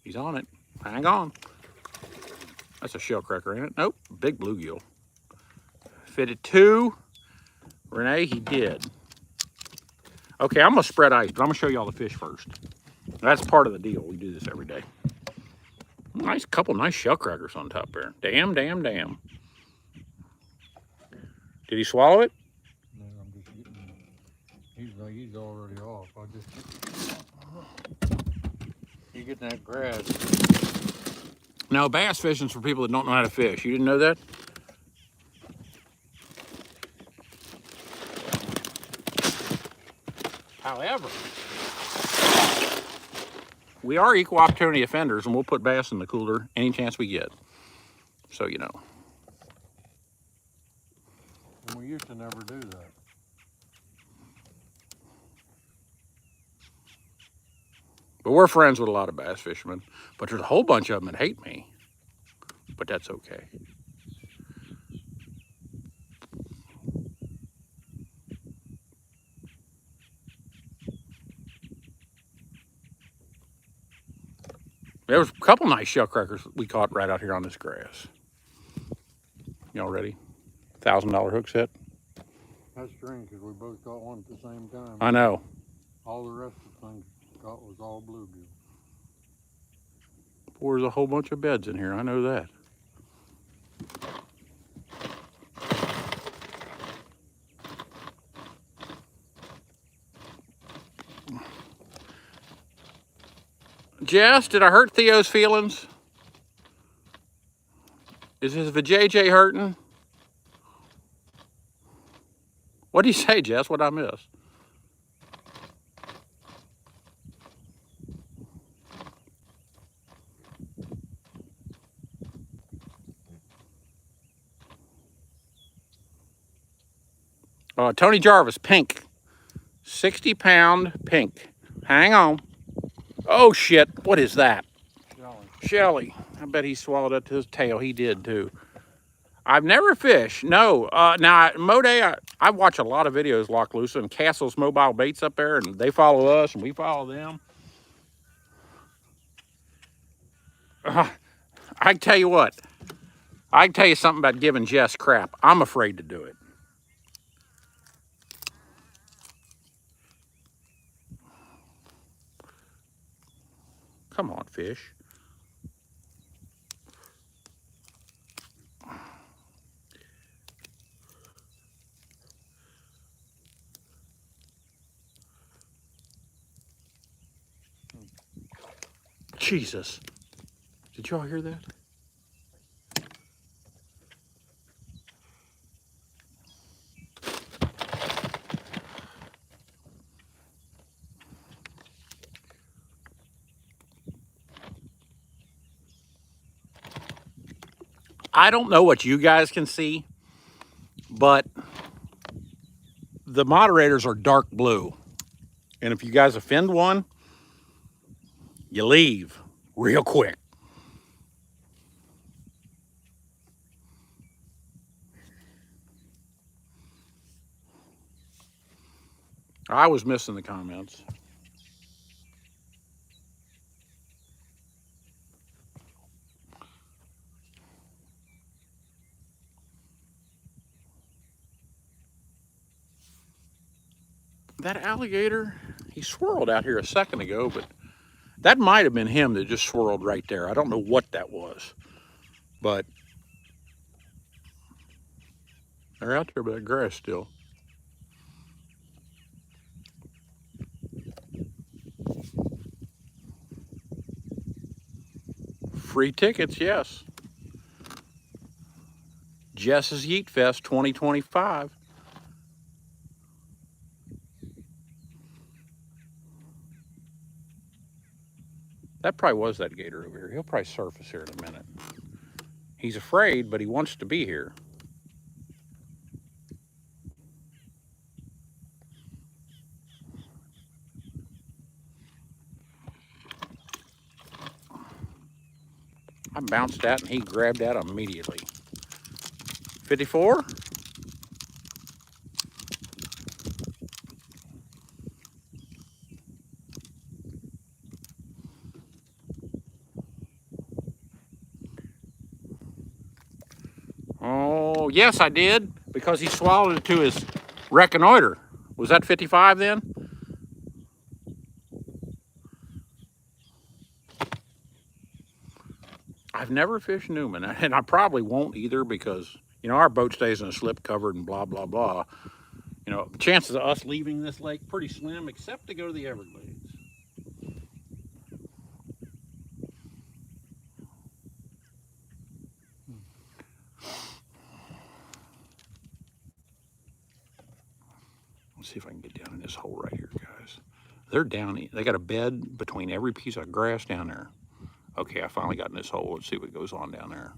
He's on it. Hang on. That's a shell cracker, ain't it? Nope, big bluegill. Fitted 2. Renee, he did. Okay, I'm gonna spread ice, but I'm gonna show you all the fish first. That's part of the deal. We do this every day. Nice couple nice shell crackers on top there. Damn, damn, damn. Did he swallow it? No, I'm just getting, he's already off. You getting that grass. No, bass fishing's for people that don't know how to fish. You didn't know that? However, we are equal opportunity offenders, and we'll put bass in the cooler any chance we get. So, you know. And we used to never do that. But we're friends with a lot of bass fishermen. But there's a whole bunch of them that hate me. But that's okay. There was a couple nice shell crackers we caught right out here on this grass. Y'all ready? $1,000 hook set. That's strange because we both got one at the same time. I know. All the rest of the things got was all bluegill. There's a whole bunch of beds in here. I know that. Jess, did I hurt Theo's feelings? Is his vajayjay hurting? What did you say, Jess? What did I miss? Tony Jarvis, pink. 60-pound pink. Hang on. Oh, shit. What is that? Shelly. I bet he swallowed up to his tail. He did, too. I've never fished. No. Now, Moday, I watch a lot of videos, Lock Loose, and Castle's mobile baits up there, and they follow us, and we follow them. I can tell you what. I can tell you something about giving Jess crap. I'm afraid to do it. Come on, fish. Jesus. Did y'all hear that? I don't know what you guys can see, but the moderators are dark blue. And if you guys offend one, you leave real quick. I was missing the comments. That alligator, he swirled out here a second ago, but that might have been him that just swirled right there. I don't know what that was, but they're out there by that grass still. Free tickets, yes. Jess's Yeet Fest 2025. That probably was that gator over here. He'll probably surface here in a minute. He's afraid, but he wants to be here. I bounced that and he grabbed that immediately. 54? Oh, yes, I did, because he swallowed it to his reconnoiter. Was that 55 then? I've never fished Newman, and I probably won't either because, you know, our boat stays in a slip covered and blah, blah, blah. You know, chances of us leaving this lake pretty slim, except to go to the Everglades. Let's see if I can get down in this hole right here, guys. They're down, they got a bed between every piece of grass down there. Okay, I finally got in this hole. Let's see what goes on down there.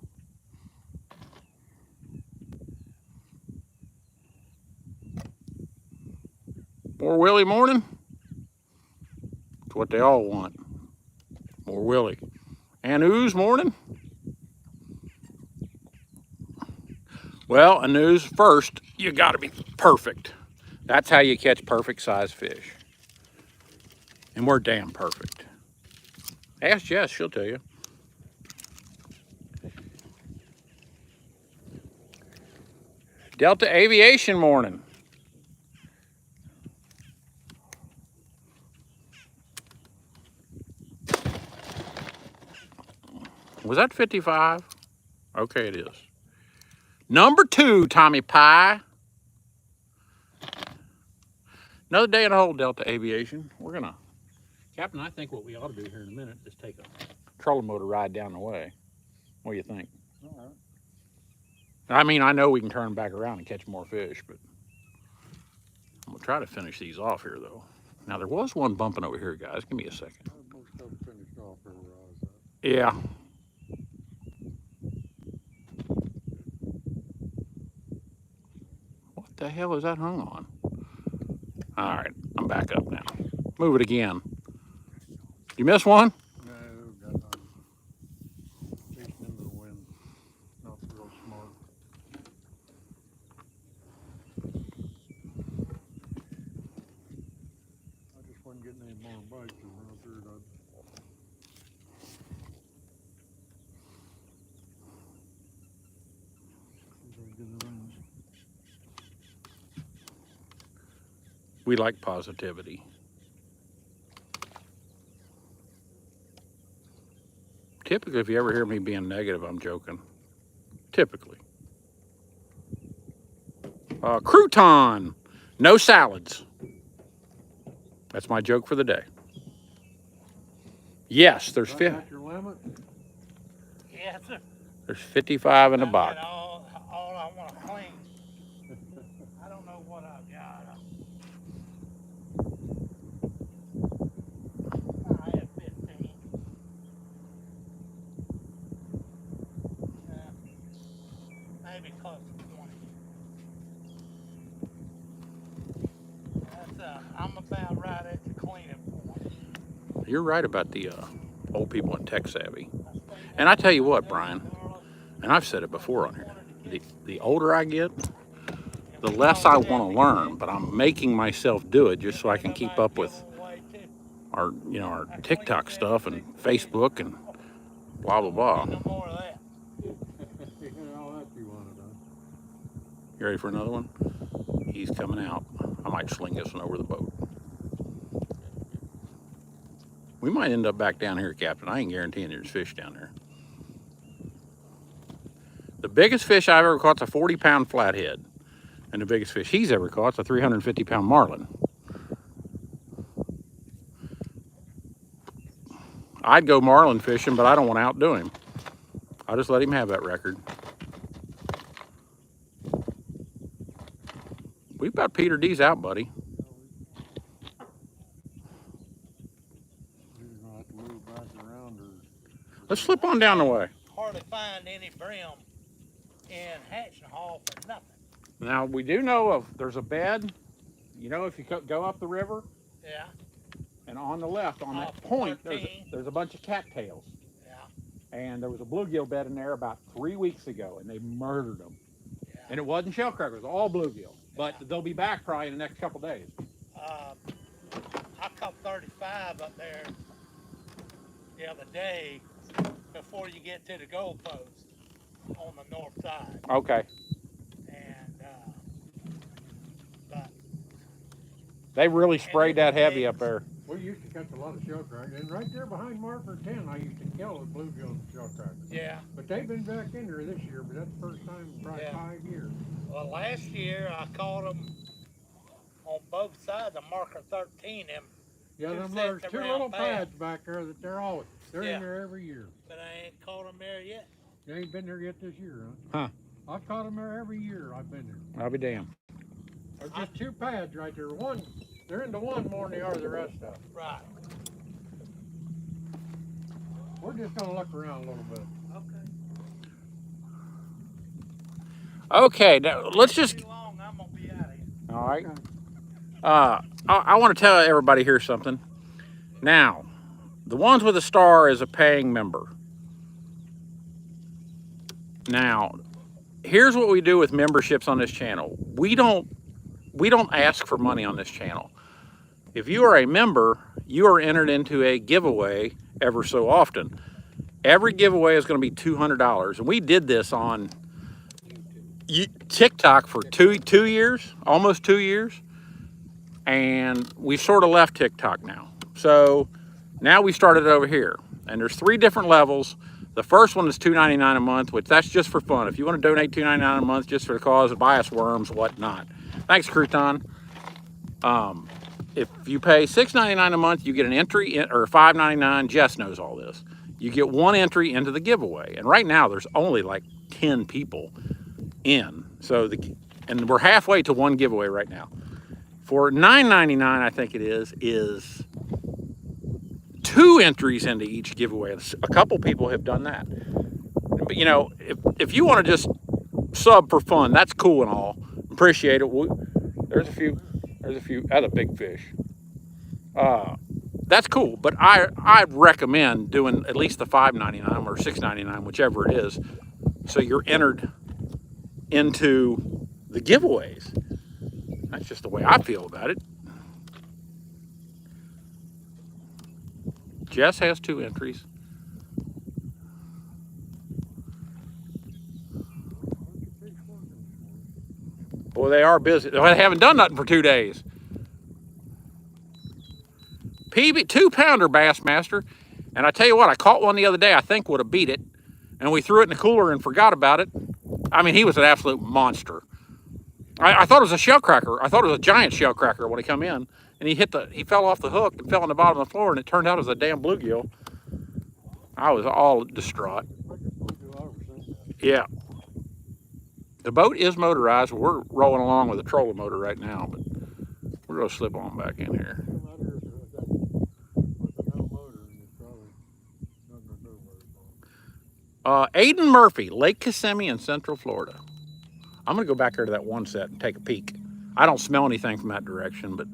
More Willie morning? It's what they all want. More Willie. And ooze morning? Well, a news first, you gotta be perfect. That's how you catch perfect size fish. And we're damn perfect. Ask Jess, she'll tell you. Delta Aviation morning. Was that 55? Okay, it is. Number 2, Tommy Pie. Another day in the hole, Delta Aviation. We're gonna, Captain, I think what we ought to do here in a minute is take a trolling motor ride down the way. What do you think? All right. I mean, I know we can turn them back around and catch more fish, but I'm gonna try to finish these off here though. Now there was one bumping over here, guys. Give me a second. Most of them finished off where I was at. Yeah. What the hell is that hung on? All right, I'm back up now. Move it again. You miss one? No, got none. Chasing into the wind. Not real smart. I just wasn't getting any more bites around here. We like positivity. Typically, if you ever hear me being negative, I'm joking. Typically. Crouton, no salads. That's my joke for the day. Yes, there's Is that your limit? Yes, sir. there's 55 in the I box. got all I want to clean. I don't know what I've got. I have 15. Maybe close to 20. That's I'm about right at the cleaning point. You're right about the old people in tech savvy. And I tell you what, Brian, and I've said it before on here, the older I get, the less I want to learn, but I'm making myself do it just so I can keep up with our, you know, our TikTok stuff and Facebook and blah, blah, blah. No more of that. All that you wanted, huh? You ready for another one? He's coming out. I might sling this one over the boat. We might end up back down here, Captain. I ain't guaranteeing there's fish down there. The biggest fish I've ever caught is a 40-pound flathead. And the biggest fish he's ever caught is a 350-pound marlin. I'd go marlin fishing, but I don't want to outdo him. I'll just let him have that record. We've got Peter D's out, buddy. You're gonna have to move back around or. Let's slip on down the way. Hardly find any brim in Hatching Hall for nothing. Now, we do know of, there's a bed, you know, if you go up the river, Yeah, and on the left, on that Off point, 13. there's a bunch of cattails. yeah, And there was a bluegill bed in there about 3 weeks ago, and they murdered them. yeah. And it wasn't shellcrackers, it was all bluegill. But Yeah. they'll be back probably in the next couple days. I caught 35 up there the other day before you get to the goalpost on the north side. Okay. And, but They really sprayed that heavy up there. We used to catch a lot of shellcrackers, and right there behind marker 10, I used to kill the bluegill and shellcrackers. yeah, But they've been back in there this year, but that's the first time in probably Yeah. 5 years. well, last year I caught them on both sides of marker 13, them, Yeah, Two them sets there's of two round little pads. pads back there that they're Yeah. in there every year. but I ain't caught them there yet. They ain't been there yet this year, Huh. I've caught them there every year I've been there. I'll be damned. There's just two pads right there. They're into one more than they are the rest of them. Right. We're just gonna look around a little bit. Okay. Okay, now let's just, Too long, I'm gonna be out of here. all right. I want to tell everybody here something. Now, the ones with a star is a paying member. Now, here's what we do with memberships on this channel. We don't ask for money on this channel. If you are a member, you are entered into a giveaway ever so often. Every giveaway is going to be $200, and we did this on TikTok for two years, almost 2 years, and we've sort of left TikTok now. So now we started over here, and there's 3 different levels. The first one is $2.99 a month, which that's just for fun. If you want to donate $2.99 a month just for the cause of buy us worms, whatnot. Thanks, Crouton. If you pay $6.99 a month, you get an entry or $5.99. Jess knows all this. You get 1 entry into the giveaway, and right now there's only like 10 people in. And we're halfway to 1 giveaway right now. For $9.99, I think it is 2 entries into each giveaway. A couple people have done that. But you know, if you want to just sub for fun, that's cool and all. Appreciate it. There's a few. That's a big fish. That's cool, but I recommend doing at least the $5.99 or $6.99, whichever it is, so you're entered into the giveaways. That's just the way I feel about it. Jess has 2 entries. Boy, they are busy. They haven't done nothing for 2 days. PB 2-pounder Bassmaster, and I tell you what, I caught one the other day. I think would have beat it, and we threw it in the cooler and forgot about it. I mean, he was an absolute monster. I thought it was a shellcracker. I thought it was a giant shellcracker when he come in, and he fell off the hook and fell on the bottom of the floor, and it turned out it was a damn bluegill. I was all distraught. Yeah. The boat is motorized. We're rolling along with a trolling motor right now, but we're gonna slip on back in here. Aiden Murphy, Lake Kissimmee in Central Florida. I'm gonna go back there to that one set and take a peek. I don't smell anything from that direction, but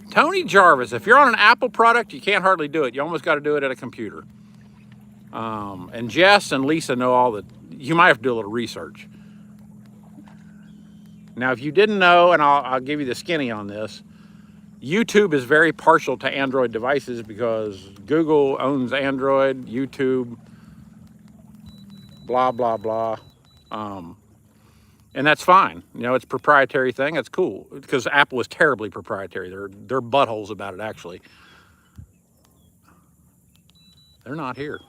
Tony Jarvis, if you're on an Apple product, you can't hardly do it. You almost got to do it at a computer. And Jess and Lisa know all that. You might have to do a little research. Now, if you didn't know, and I'll give you the skinny on this, YouTube is very partial to Android devices because Google owns Android, YouTube, blah, blah, blah. And that's fine. You know, it's a proprietary thing. That's cool because Apple is terribly proprietary. They're buttholes about it, actually. They're not here.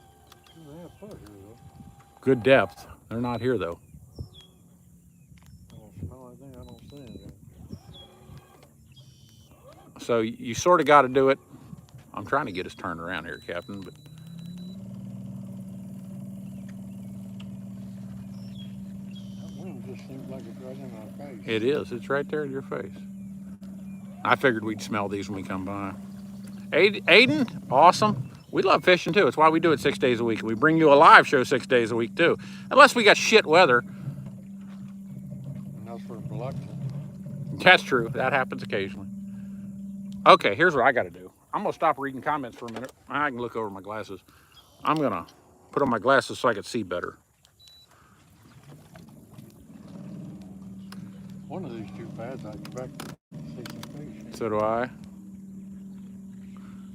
Good depth. They're not here, though. So you sort of got to do it. I'm trying to get us turned around here, Captain, but That wind just seems like it's right in our face. it is. It's right there in your face. I figured we'd smell these when we come by. Aiden, awesome. We love fishing too. It's why we do it 6 days a week. We bring you a live show 6 days a week too. Unless we got shit weather. And that's for reluctant. That's true. That happens occasionally. Okay, here's what I got to do. I'm going to stop reading comments for a minute. I can look over my glasses. I'm going to put on my glasses so I can see better. One of these two pads, I expect to see some fish. So do I.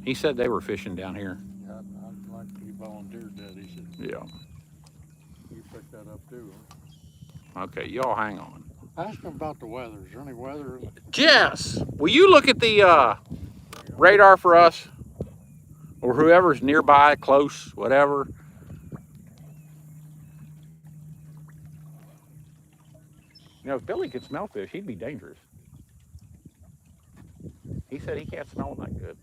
He said they were fishing down here. Yeah, I'd like he volunteered that. He said, Yeah. you picked that up too. Okay, y'all hang on. Ask him about the weather. Is there any weather? Jess, will you look at the radar for us? Or whoever's nearby, close, whatever. You know, if Billy could smell fish, he'd be dangerous. He said he can't smell them that good.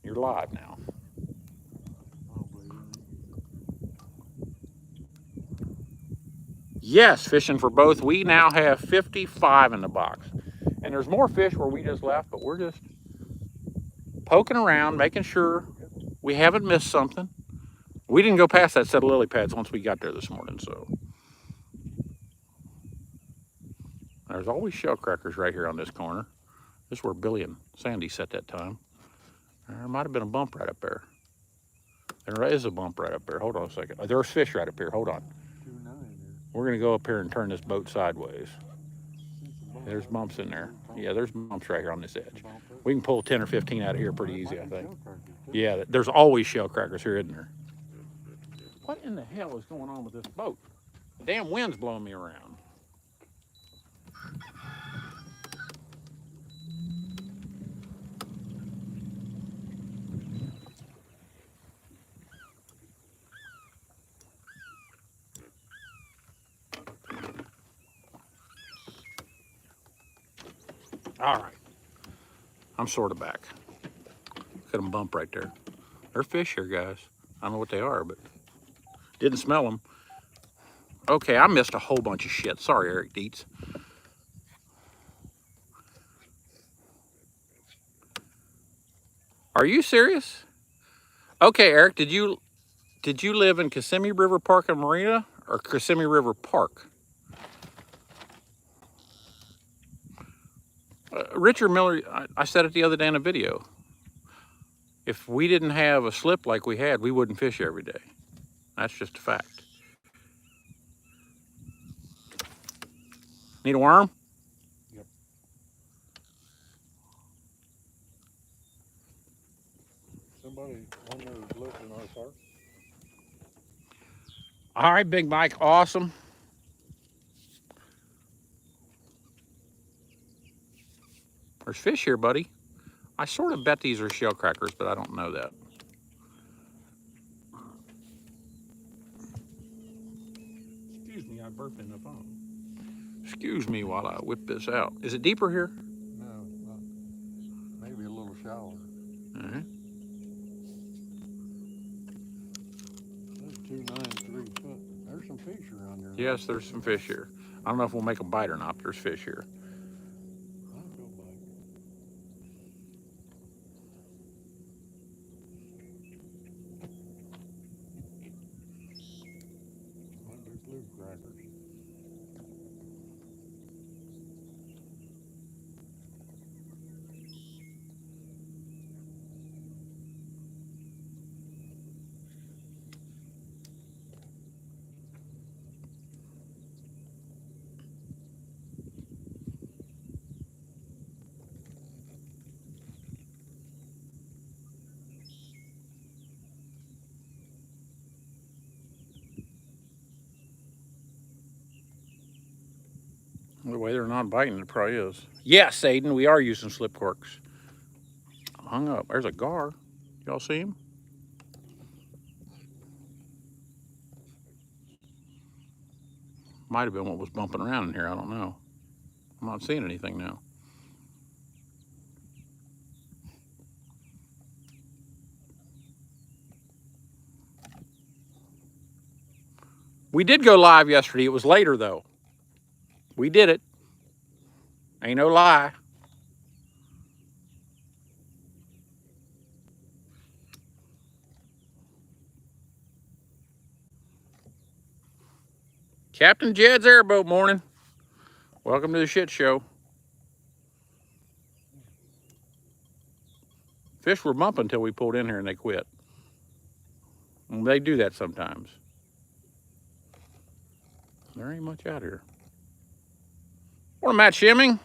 You're live now. Yes, fishing for both. We now have 55 in the box. And there's more fish where we just left, but we're just poking around, making sure we haven't missed something. We didn't go past that set of lily pads once we got there this morning, so. There's always shell crackers right here on this corner. This is where Billy and Sandy set that time. There might have been a bump right up there. There is a bump right up there. Hold on a second. There's fish right up here. Hold on. We're going to go up here and turn this boat sideways. There's bumps in there. Yeah, there's bumps right here on this edge. We can pull 10 or 15 out of here pretty easy, I think. Yeah, there's always shell crackers here, isn't there? What in the hell is going on with this boat? The damn wind's blowing me around. All right, I'm sort of back. Look at them bump right there. They're fish here, guys. I don't know what they are, but didn't smell them. Okay, I missed a whole bunch of shit. Sorry, Eric Dietz. Are you serious? Okay, Eric, did you live in Kissimmee River Park and Marina or Kissimmee River Park? Richard Miller, I said it the other day in a video. If we didn't have a slip like we had, we wouldn't fish every day. That's just a fact. Need a worm? Yep. Somebody on there is lifting our park. All right, Big Mike, awesome. There's fish here, buddy. I sort of bet these are shell crackers, but I don't know that. Excuse me, I burped in the phone. Excuse me while I whip this out. Is it deeper here? No, not. Maybe a little shallower. All right. That's 293 foot. There's some fish around here. Yes, there's some fish here. I don't know if we'll make a bite or not, but there's fish here. I'll go back. Might be blue crackers. The way they're not biting, it probably is. Yes, Aiden, we are using slip corks. Hung up. There's a gar. Y'all see him? Might have been what was bumping around in here. I don't know. I'm not seeing anything now. We did go live yesterday. It was later, though. We did it. Ain't no lie. Captain Jed's Airboat morning. Welcome to the shit show. Fish were bumping until we pulled in here and they quit. And they do that sometimes. There ain't much out here. Morning, Matt Shimming.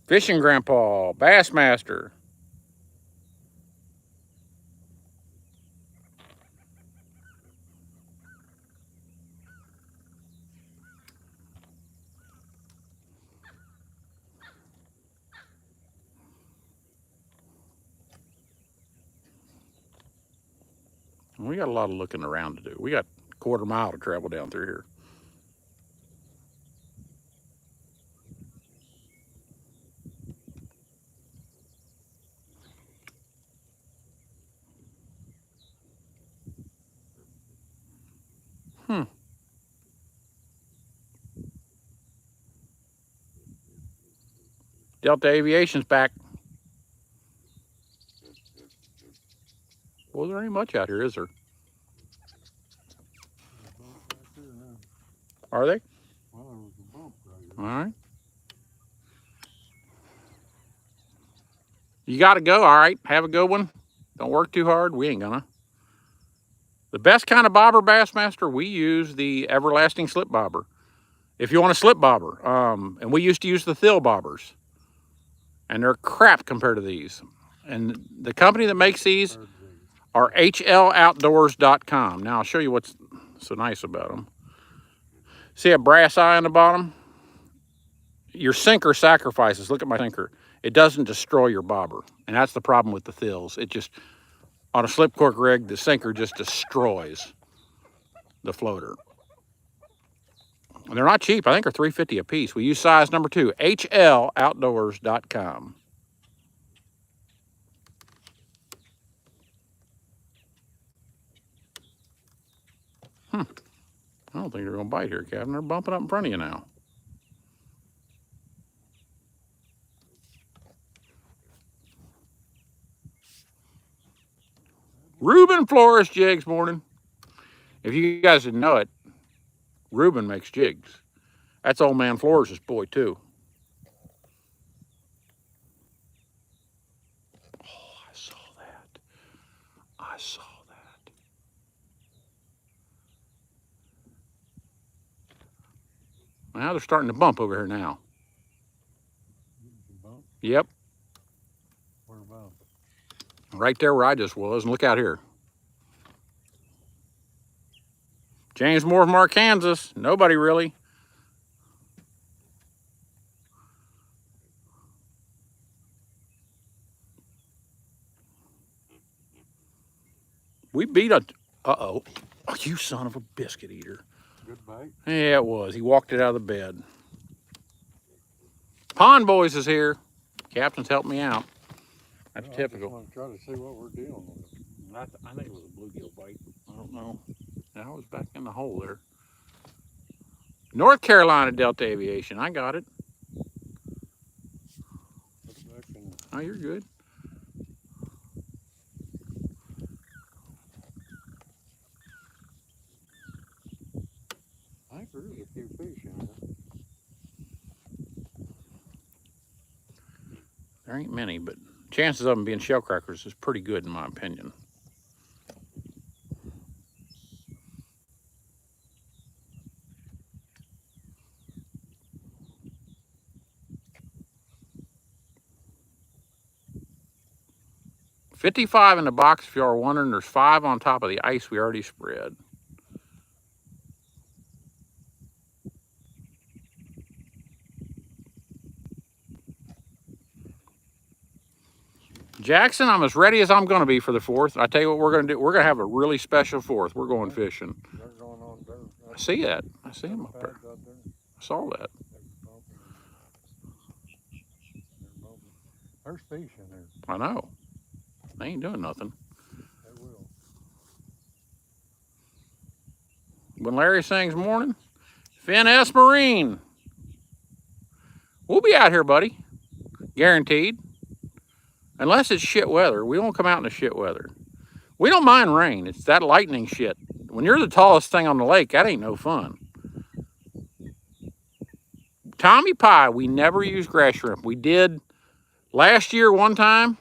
Fishing Grandpa, Bassmaster. We got a lot of looking around to do. We got a quarter mile to travel down through here. Delta Aviation's back. Well, there ain't much out here, is there? Are they? Well, there was a bump right here. All right. You got to go. All right. Have a good one. Don't work too hard. We ain't gonna. The best kind of bobber, Bassmaster, we use the everlasting slip bobber. If you want a slip bobber, and we used to use the thill bobbers, and they're crap compared to these. And the company that makes these are hloutdoors.com. Now I'll show you what's so nice about them. See a brass eye on the bottom? Your sinker sacrifices. Look at my sinker. It doesn't destroy your bobber. And that's the problem with the thills. It just, on a slip cork rig, the sinker just destroys the floater. And they're not cheap. I think they're $3.50 a piece. We use size number 2, hloutdoors.com. I don't think they're going to bite here, Captain. They're bumping up in front of you now. Reuben Flores jigs morning. If you guys didn't know it, Reuben makes jigs. That's old man Flores' boy, too. Oh, I saw that. I saw that. Now they're starting to bump over here now. Bump? Yep. Where about? Right there where I just was. And look out here. James Moore from Arkansas. Nobody really. We beat a... Uh-oh. Oh, you son of a biscuit eater. Good bite? Yeah, it was. He walked it out of the bed. Pond Boys is here. Captain's helping me out. That's Well, typical. I just want to try to see what we're dealing with. I think it was a bluegill bite. I don't know. I was back in the hole there. North Carolina Delta Aviation. I got it. Put it back in. Oh, you're good. I think there is a few fish in there. There ain't many, but chances of them being shell crackers is pretty good in my opinion. $55 in the box if you are wondering. There's 5 on top of the ice we already spread. Jackson, I'm as ready as I'm going to be for the 4th. I tell you what we're going to do. We're going to have a really special 4th. We're going fishing. They're going on there. I see that. I see him up there. Pads out there. I saw that. They're bumping. There's fish in there. I know. They ain't doing nothing. They will. when Larry sings morning. Finn S. Marine. We'll be out here, buddy. Guaranteed. Unless it's shit weather. We won't come out in the shit weather. We don't mind rain. It's that lightning shit. When you're the tallest thing on the lake, that ain't no fun. Tommy Pie, we never use grass shrimp. We did last year one time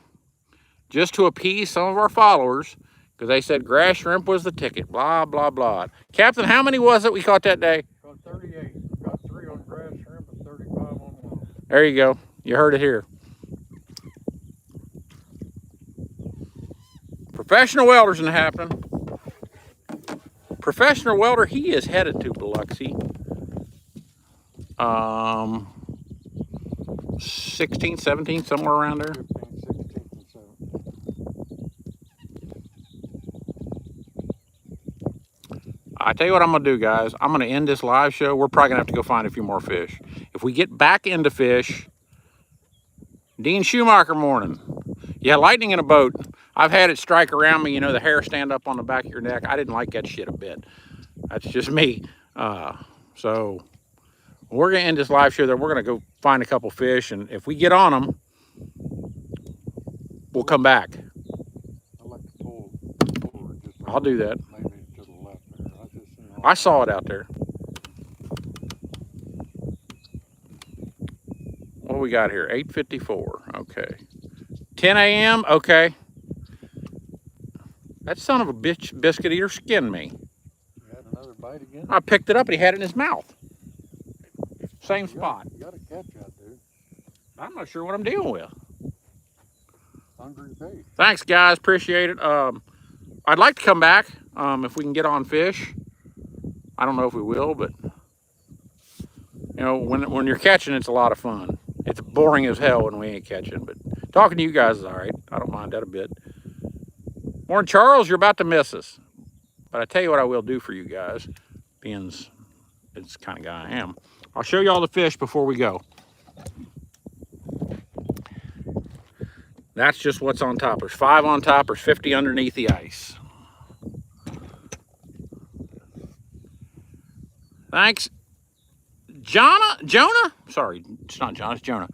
just to appease some of our followers because they said grass shrimp was the ticket. Blah, blah, blah. Captain, how many was it we caught that day? Got 38. Got 3 on grass shrimp and 35 on one. There you go. You heard it here. Professional welder's in the happening. Professional welder, he is headed to Biloxi. 16th, 17th, somewhere around there. 15, 16, and 17. I tell you what I'm going to do, guys. I'm going to end this live show. We're probably going to have to go find a few more fish. If we get back into fish, Dean Schumacher morning. Yeah, lightning in a boat. I've had it strike around me, you know, the hair stand up on the back of your neck. I didn't like that shit a bit. That's just me. So we're going to end this live show there. We're going to go find a couple fish, and if we get on them, we'll come back. I like to pull forward just a I'll do little, that. maybe to the left there. I saw it out there. What do we got here? 8:54. Okay. 10 a.m. Okay. That son of a bitch biscuit eater skinned me. You had another bite again? I picked it up and he had it in his mouth. Same spot. You got to catch that, dude. I'm not sure what I'm dealing with. Hungry bait. Thanks, guys. Appreciate it. I'd like to come back if we can get on fish. I don't know if we will, but you know, when you're catching, it's a lot of fun. It's boring as hell when we ain't catching, but talking to you guys is all right. I don't mind that a bit. Morning, Charles. You're about to miss us, but I tell you what I will do for you guys, being it's the kind of guy I am. I'll show you all the fish before we go. That's just what's on top. There's 5 on top. There's 50 underneath the ice. Thanks. Jonah? Sorry, it's not Jonah, it's Jonah.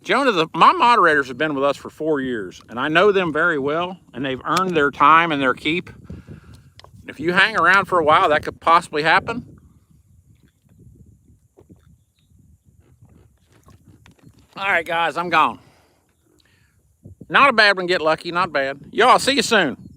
Jonah, my moderators have been with us for 4 years, and I know them very well, and they've earned their time and their keep. If you hang around for a while, that could possibly happen. All right, guys, I'm gone. Not a bad one, get lucky, not bad. Y'all, see you soon.